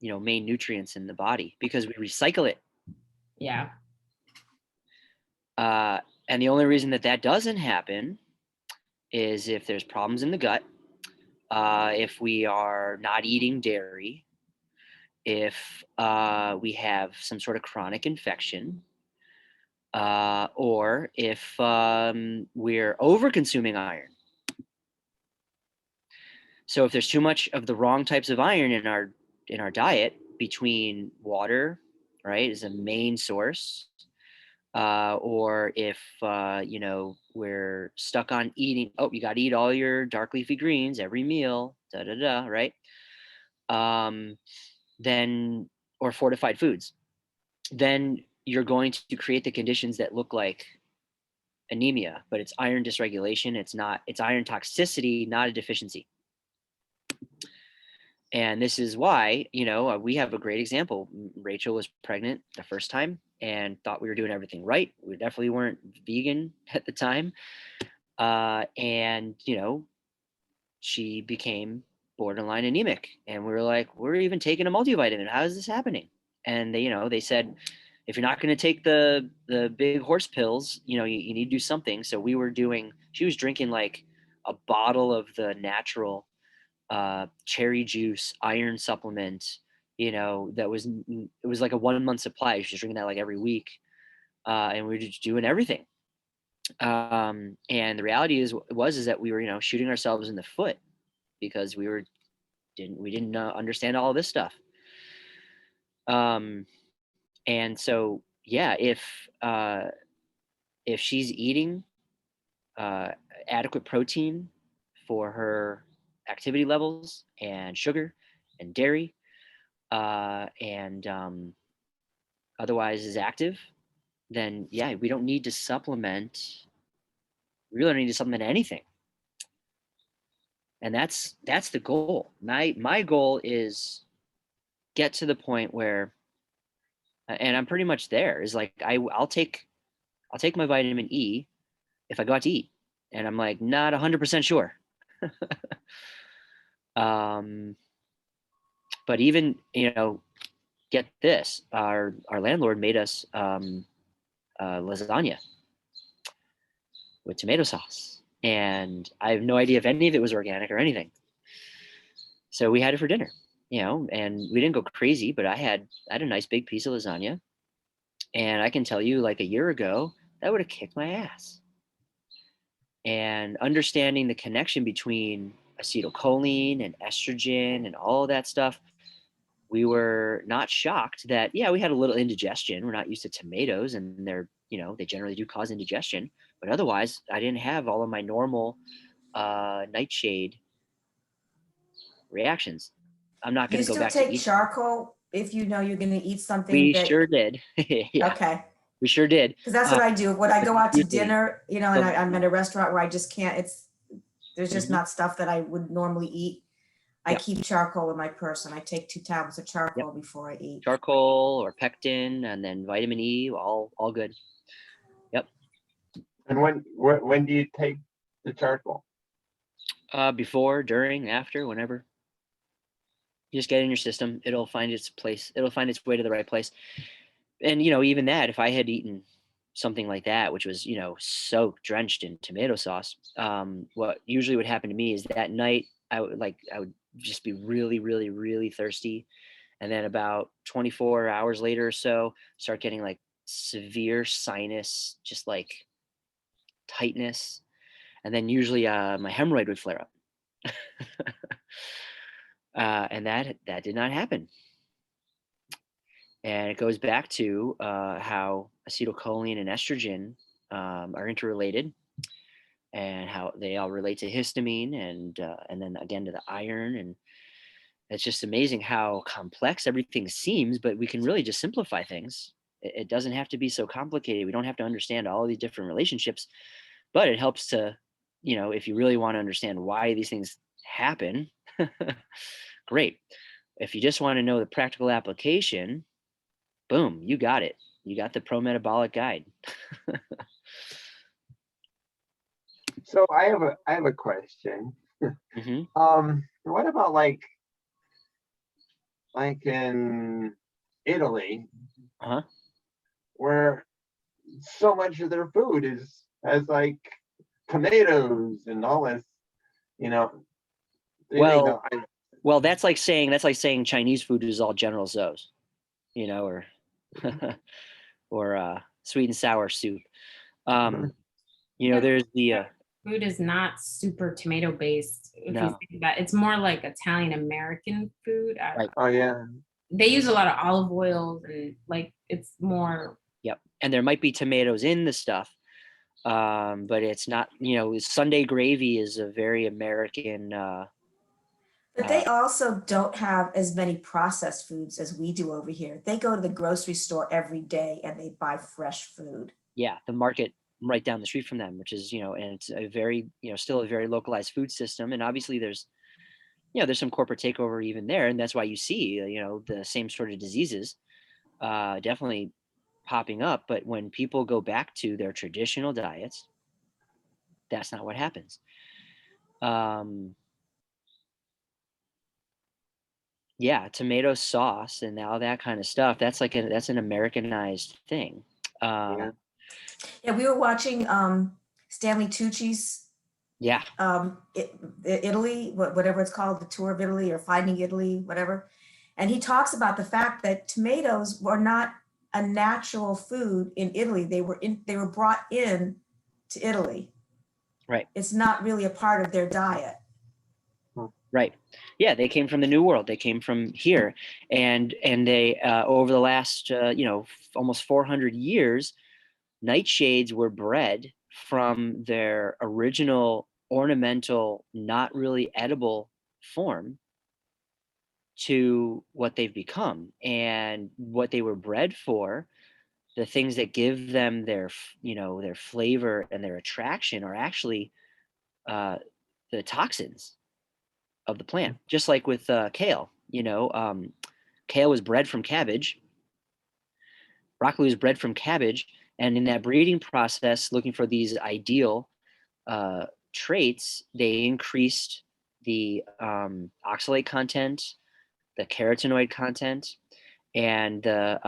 main nutrients in the body because we recycle it. Yeah. And the only reason that doesn't happen is if there's problems in the gut, if we are not eating dairy, if we have some sort of chronic infection, or if we're over consuming iron. So if there's too much of the wrong types of iron in our diet, between water, right, is a main source, or if we're stuck on eating, you got to eat all your dark leafy greens every meal, right? Then, or fortified foods, then you're going to create the conditions that look like anemia, but it's iron dysregulation. It's iron toxicity, not a deficiency. And this is why, we have a great example. Rachel was pregnant the first time and thought we were doing everything right. We definitely weren't vegan at the time. And, she became borderline anemic. And we were like, we're even taking a multivitamin. How is this happening? And they said, if you're not going to take the big horse pills, you need to do something. So she was drinking like a bottle of the natural cherry juice iron supplement, it was like a 1 month supply. She was drinking that like every week. And we were just doing everything. And the reality is that we were, shooting ourselves in the foot because we didn't understand all of this stuff. And so, yeah, if she's eating adequate protein for her activity levels and sugar and dairy, and otherwise is active, then yeah, we don't need to supplement. We really don't need to supplement anything. And that's the goal. My goal is get to the point where, and I'm pretty much there, is like I'll take my vitamin E if I go out to eat, and I'm like not 100% sure. But even get this, our landlord made us lasagna with tomato sauce, and I have no idea if any of it was organic or anything. So we had it for dinner, and we didn't go crazy, but I had a nice big piece of lasagna, and I can tell you, like a year ago, that would have kicked my ass. And understanding the connection between acetylcholine and estrogen and all of that stuff, we were not shocked that, yeah, we had a little indigestion. We're not used to tomatoes, and they generally do cause indigestion. But otherwise, I didn't have all of my normal nightshade reactions. I'm not Do going you to go still back to take eating. charcoal if you know you're going to eat something We that? sure did. Yeah. Okay. We sure did. Because that's what I do. When I go out to Usually- dinner, you know, and I'm at a restaurant where I just can't, there's just Mhm. not stuff that I would normally eat. I Yep. keep charcoal in my purse and I take 2 tablets of charcoal before I eat. Charcoal or pectin, and then vitamin E, all good. Yep. And when do you take the charcoal? Before, during, after, whenever. You just get it in your system. It'll find its place. It'll find its way to the right place. And even that, if I had eaten something like that, which was soaked, drenched in tomato sauce, what usually would happen to me is that night I would just be really, really, really thirsty, and then about 24 hours later or so, start getting like severe sinus, just like tightness, and then usually my hemorrhoid would flare up. And that did not happen. And it goes back to how acetylcholine and estrogen are interrelated, and how they all relate to histamine, and then again to the iron. And it's just amazing how complex everything seems, but we can really just simplify things. It doesn't have to be so complicated. We don't have to understand all these different relationships, but it helps to, if you really want to understand why these things happen, great. If you just want to know the practical application, boom, you got it. You got the pro metabolic guide. So I have a question. Hmm. What about like in Italy, Uh-huh. where so much of their food has like tomatoes and all this, you know. Well, Well, that's like saying Chinese food is all General Tso's, or or sweet and sour soup. Mhm. There's the Food is not super tomato based. If you no, think about it, it's more like Italian American food. right. Oh yeah. They use a lot of olive oils and like it's more. Yep. And there might be tomatoes in the stuff, but it's not. Sunday gravy is a very American. But they also don't have as many processed foods as we do over here. They go to the grocery store every day and they buy fresh food. Yeah, the market right down the street from them, which is and it's a very still a very localized food system, and obviously there's some corporate takeover even there, and that's why you see the same sort of diseases definitely popping up. But when people go back to their traditional diets, that's not what happens. Yeah, tomato sauce and all that kind of stuff, that's an Americanized thing. Yeah. Yeah, we were watching Stanley Tucci's Yeah. Italy, whatever it's called, the tour of Italy or Finding Italy, whatever. And he talks about the fact that tomatoes were not a natural food in Italy. They were brought in to Italy. Right. It's not really a part of their diet. Right. Yeah, they came from the New World. They came from here, and they over the last almost 400 years, nightshades were bred from their original ornamental, not really edible form to what they've become, and what they were bred for. The things that give them their flavor and their attraction are actually uh, the toxins of the plant, just like with kale. Kale was bred from cabbage, broccoli was bred from cabbage, and in that breeding process, looking for these ideal uh, traits, they increased the oxalate content, the carotenoid content, and the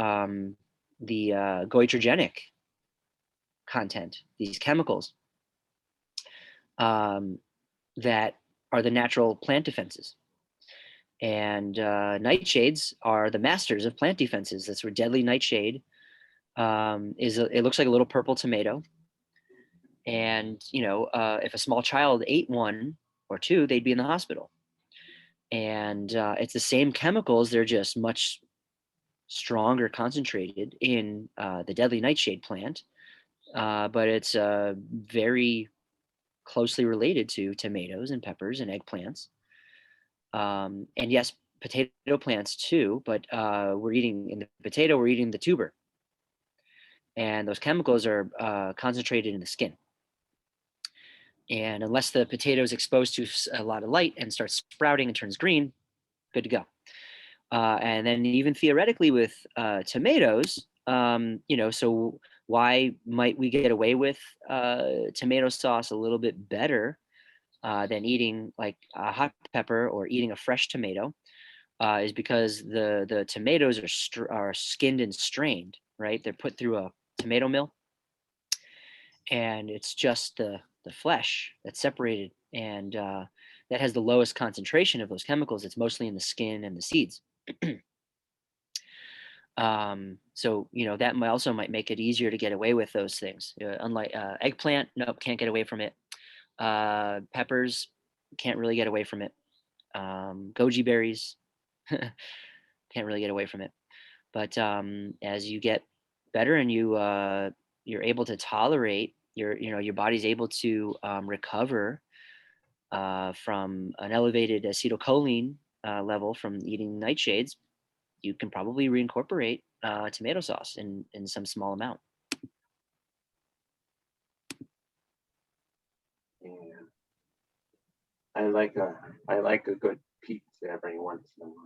goitrogenic content. These chemicals that are the natural plant defenses. And nightshades are the masters of plant defenses. That's where deadly nightshade it looks like a little purple tomato. And, if a small child ate one or two, they'd be in the hospital. And it's the same chemicals. They're just much stronger concentrated in the deadly nightshade plant. But it's very closely related to tomatoes and peppers and eggplants. And yes, potato plants too, but we're eating in the potato, we're eating the tuber. and those chemicals are concentrated in the skin. And unless the potato is exposed to a lot of light and starts sprouting and turns green, good to go. And then even theoretically with tomatoes, so why might we get away with tomato sauce a little bit better than eating like a hot pepper or eating a fresh tomato? Is because the tomatoes are skinned and strained, right? They're put through a tomato mill, and it's just the flesh that's separated, and that has the lowest concentration of those chemicals. It's mostly in the skin and the seeds. So that might make it easier to get away with those things. Unlike eggplant, nope, can't get away from it. Peppers, can't really get away from it. Goji berries, can't really get away from it. But as you get better and you're able to tolerate, your body's able to recover from an elevated acetylcholine level from eating nightshades, you can probably reincorporate tomato sauce in some small amount. Yeah. I like a good pizza every once in a while.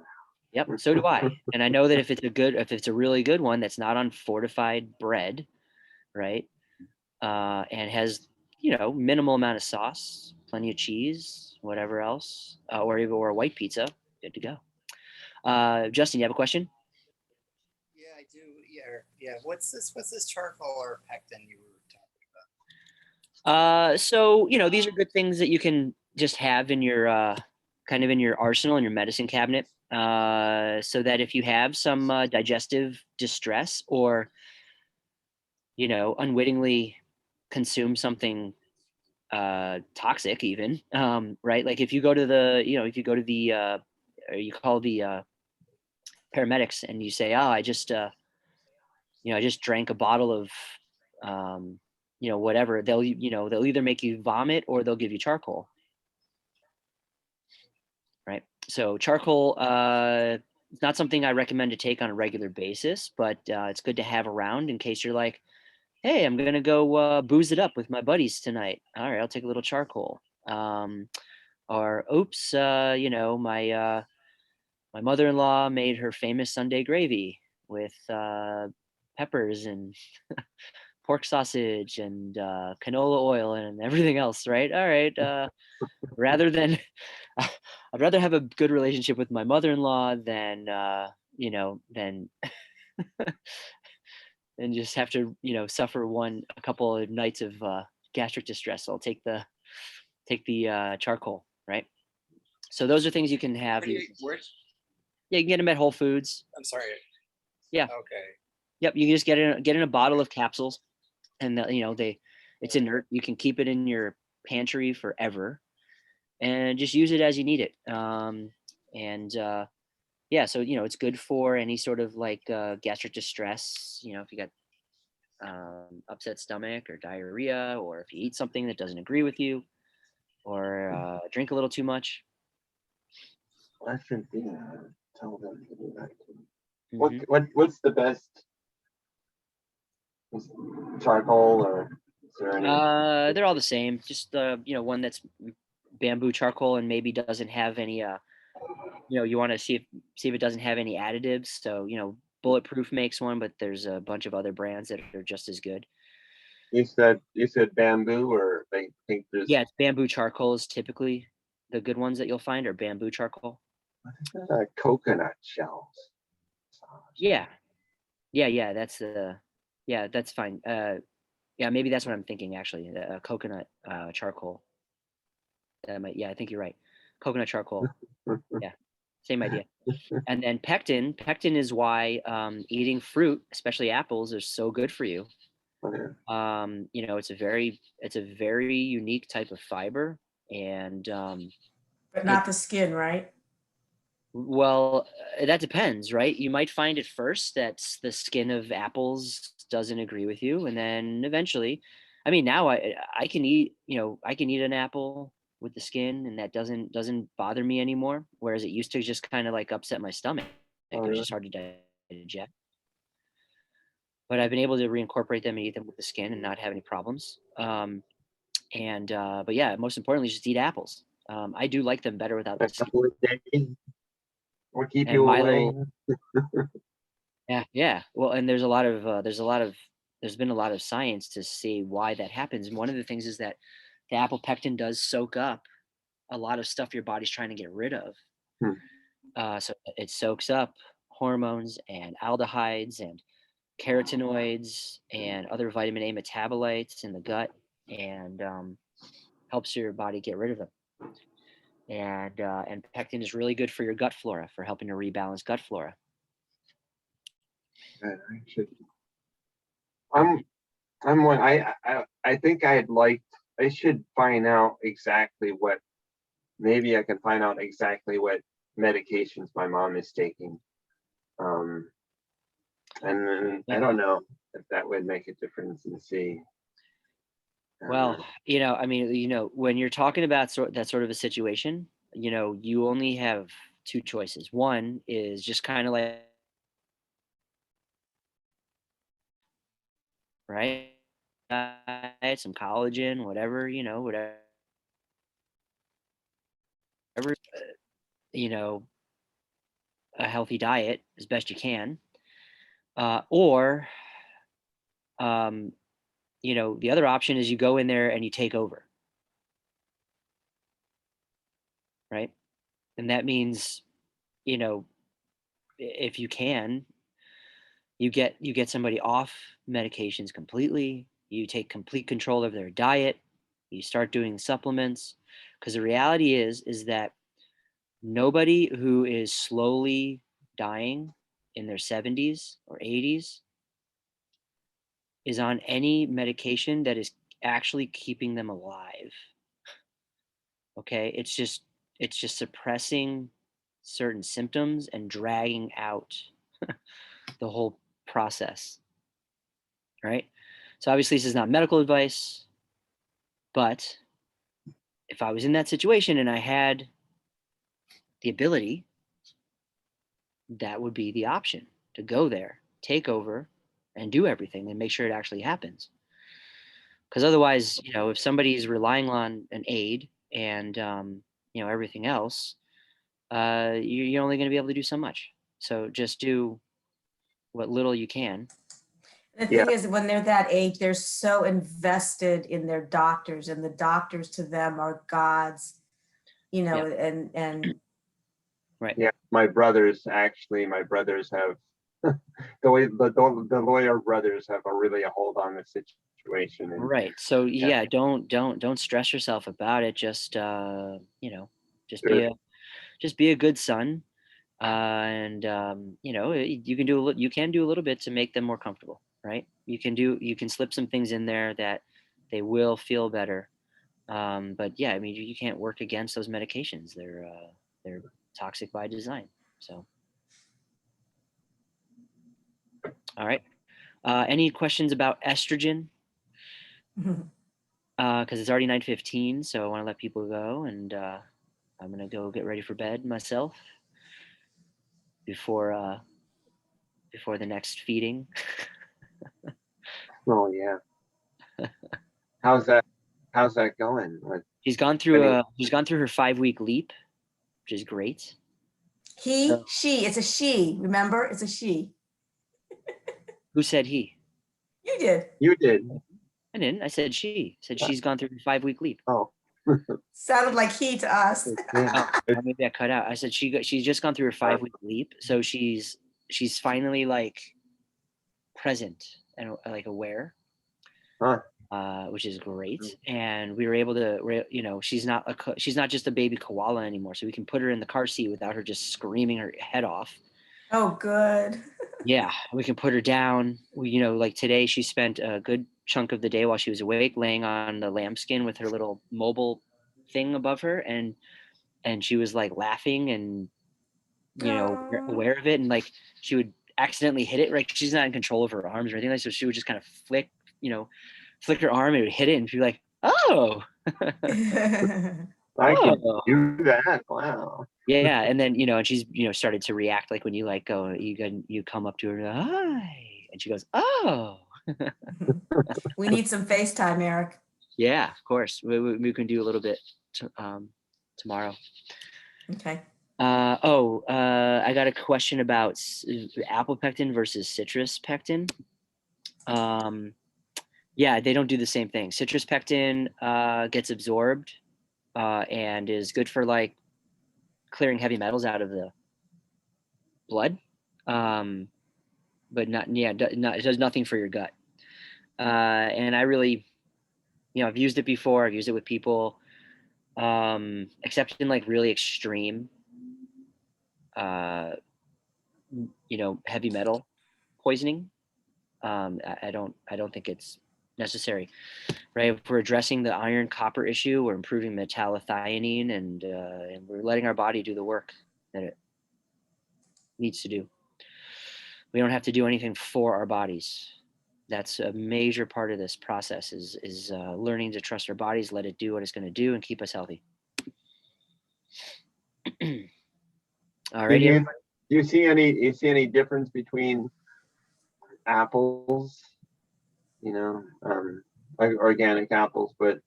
Yep, so do I. And I know that if it's a really good one that's not on fortified bread, right? And has, minimal amount of sauce, plenty of cheese, whatever else, or a white pizza, good to go. Justin, you have a question? Yeah, I do. Yeah. What's this charcoal or pectin you were talking about? So these are good things that you can just have in your kind of in your arsenal, in your medicine cabinet, so that if you have some digestive distress or unwittingly consume something toxic, even right, like if you go to the or you call the paramedics and you say, oh, I just drank a bottle of whatever, they'll either make you vomit or they'll give you charcoal, right? So charcoal, it's not something I recommend to take on a regular basis, but it's good to have around in case you're like, hey, I'm gonna go booze it up with my buddies tonight. All right, I'll take a little charcoal. Or oops, my mother-in-law made her famous Sunday gravy with peppers and pork sausage and canola oil and everything else, right? All right. Rather than, I'd rather have a good relationship with my mother-in-law than than and just have to suffer a couple of nights of gastric distress. So I'll take the charcoal, right? So those are things you can have. Yeah, you can get them at Whole Foods. I'm sorry. Yeah. Okay. Yep, you can just get in a bottle of capsules, and it's inert. You can keep it in your pantry forever, and just use it as you need it. Yeah, so it's good for any sort of like gastric distress. If you got upset stomach or diarrhea, or if you eat something that doesn't agree with you, or drink a little too much. Argentina, tell them to do that too. Mhm. What's the best charcoal, or is there any? They're all the same. Just one that's bamboo charcoal and maybe doesn't have any you want to see if it doesn't have any additives. So Bulletproof makes one, but there's a bunch of other brands that are just as good. You said bamboo, or they think there's Yeah, it's bamboo charcoal is typically the good ones that you'll find are bamboo charcoal. coconut shells. Yeah, that's fine. Yeah, maybe that's what I'm thinking actually. Coconut charcoal. I think you're right. Coconut charcoal. Yeah, same idea. And then pectin. Pectin is why eating fruit, especially apples, is so good for you. It's a very unique type of fiber, and But not the skin, right? well, that depends, right? You might find at first that the skin of apples doesn't agree with you, and then eventually, I mean, now I can eat, I can eat an apple with the skin, and that doesn't bother me anymore. Whereas it used to just kind of like upset my stomach. It was just hard to digest. but I've been able to reincorporate them and eat them with the skin and not have any problems. But yeah, most importantly, just eat apples. I do like them better without the skin. Apple a day will keep And you away. Milo, yeah. Well, and there's been a lot of science to see why that happens. And one of the things is that the apple pectin does soak up a lot of stuff your body's trying to get rid of. Hmm. So it soaks up hormones and aldehydes and carotenoids and other vitamin A metabolites in the gut, and helps your body get rid of them. And pectin is really good for your gut flora, for helping to rebalance gut flora. Good, I should. I'm one. I think I should find out exactly what. Maybe I can find out exactly what medications my mom is taking. And then I don't know if that would make a difference and see. Well, I mean, when you're talking about that sort of a situation, you only have two choices. One is just kind of like, right, diet, some collagen, whatever, whatever, you know, a healthy diet as best you can. Or, the other option is you go in there and you take over, right? And that means, if you can, you get somebody off medications completely. You take complete control of their diet. You start doing supplements, because the reality is that nobody who is slowly dying in their 70s or 80s is on any medication that is actually keeping them alive. Okay, it's just suppressing certain symptoms and dragging out the whole process, right? So obviously this is not medical advice, but if I was in that situation and I had the ability, that would be the option, to go there, take over, and do everything and make sure it actually happens. Because otherwise, if somebody is relying on an aid and everything else, you're only going to be able to do so much. So just do what little you can. The Yeah. thing is, when they're that age, they're so invested in their doctors, and the doctors to them are gods, and Right. Yeah, my brothers have the lawyer brothers have really a hold on the situation. And Right. So yeah, don't stress yourself about it. Just just be Sure. a good son, and you can do a little bit to make them more comfortable, right? You can slip some things in there that they will feel better. But yeah, I mean, you can't work against those medications. They're toxic by design. So all right. Any questions about estrogen? Because it's already 9:15, so I want to let people go, and I'm gonna go get ready for bed myself before the next feeding. Oh yeah. How's that going? She's gone through her 5-week leap, which is great. it's a she, remember? It's a she. Who said he? You did. You did. I didn't. I said she. Said she's gone through her 5-week leap. Oh. Sounded like he to us. Oh, maybe I cut out. I said she's just gone through her 5-week leap, so she's finally like present and like aware, which is great. And we were able to, she's not just a baby koala anymore, so we can put her in the car seat without her just screaming her head off. Oh, good. Yeah, we can put her down. Like today, she spent a good chunk of the day while she was awake laying on the lambskin with her little mobile thing above her, and she was like laughing and aware of it, and like she would accidentally hit it. Right, she's not in control of her arms or anything like, so she would just kind of flick her arm, and it would hit it, and she'd be like, oh. I can do that. Wow. Yeah, and then and she's started to react, like when you like go, you come up to her, hi, And she goes, oh, We need some FaceTime, Eric. yeah, of course. We can do a little bit tomorrow. Okay. I got a question about apple pectin versus citrus pectin. Yeah, they don't do the same thing. Citrus pectin gets absorbed and is good for like clearing heavy metals out of the blood, but it does nothing for your gut. And I really, I've used it before. I've used it with people, except in like really extreme, heavy metal poisoning. I don't think it's necessary, right? If we're addressing the iron copper issue, we're improving metallothionein, and we're letting our body do the work that it needs to do. We don't have to do anything for our bodies. That's a major part of this process is learning to trust our bodies, let it do what it's going to do, and keep us healthy. All right. Do you see any difference between apples, like organic apples, but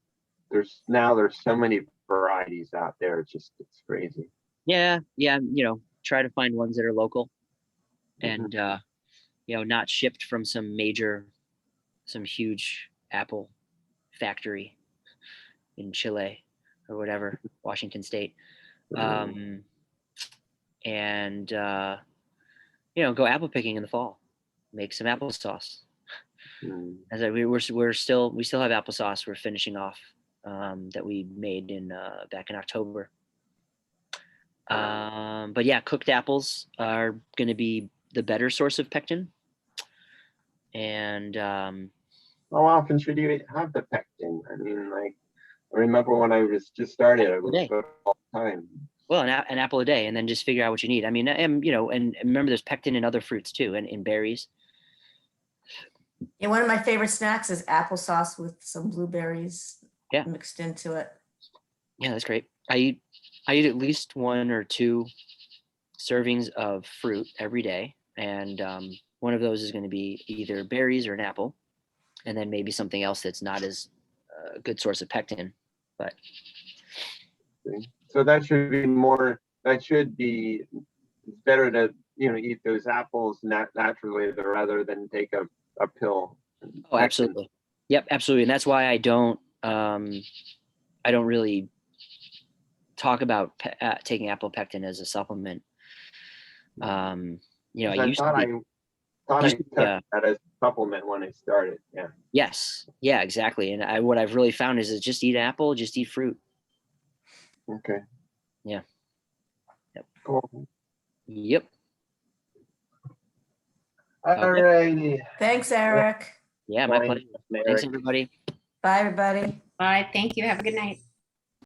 there's so many varieties out there. It's crazy. Yeah. Try to find ones that are local and, not shipped from some huge apple factory in Chile or whatever, Washington State. And go apple picking in the fall, make some applesauce. As we still have applesauce we're finishing off that we made back in October. But yeah, cooked apples are going to be the better source of pectin. And how often should you have the pectin? I mean, like, I remember when I was just started, I was all the time. Well, an apple a day, and then just figure out what you need. I mean, and remember, there's pectin in other fruits too, and in berries. Yeah, one of my favorite snacks is applesauce with some blueberries mixed into it. Yeah, that's great. I eat at least 1 or 2 servings of fruit every day, and one of those is going to be either berries or an apple, and then maybe something else that's not as a good source of pectin. But so that should be better to eat those apples naturally rather than take a pill. Oh, absolutely. Yep, absolutely. And that's why I don't really talk about taking apple pectin as a supplement. I thought I took that as a supplement when I started. Yeah. Yes. Yeah, exactly. And what I've really found is just eat apple, just eat fruit. Okay. Yeah. Yep. Cool. Yep. All righty. Thanks, Eric. Yeah, my pleasure. Thanks, everybody. Bye, everybody. Bye. Thank you. Have a good night.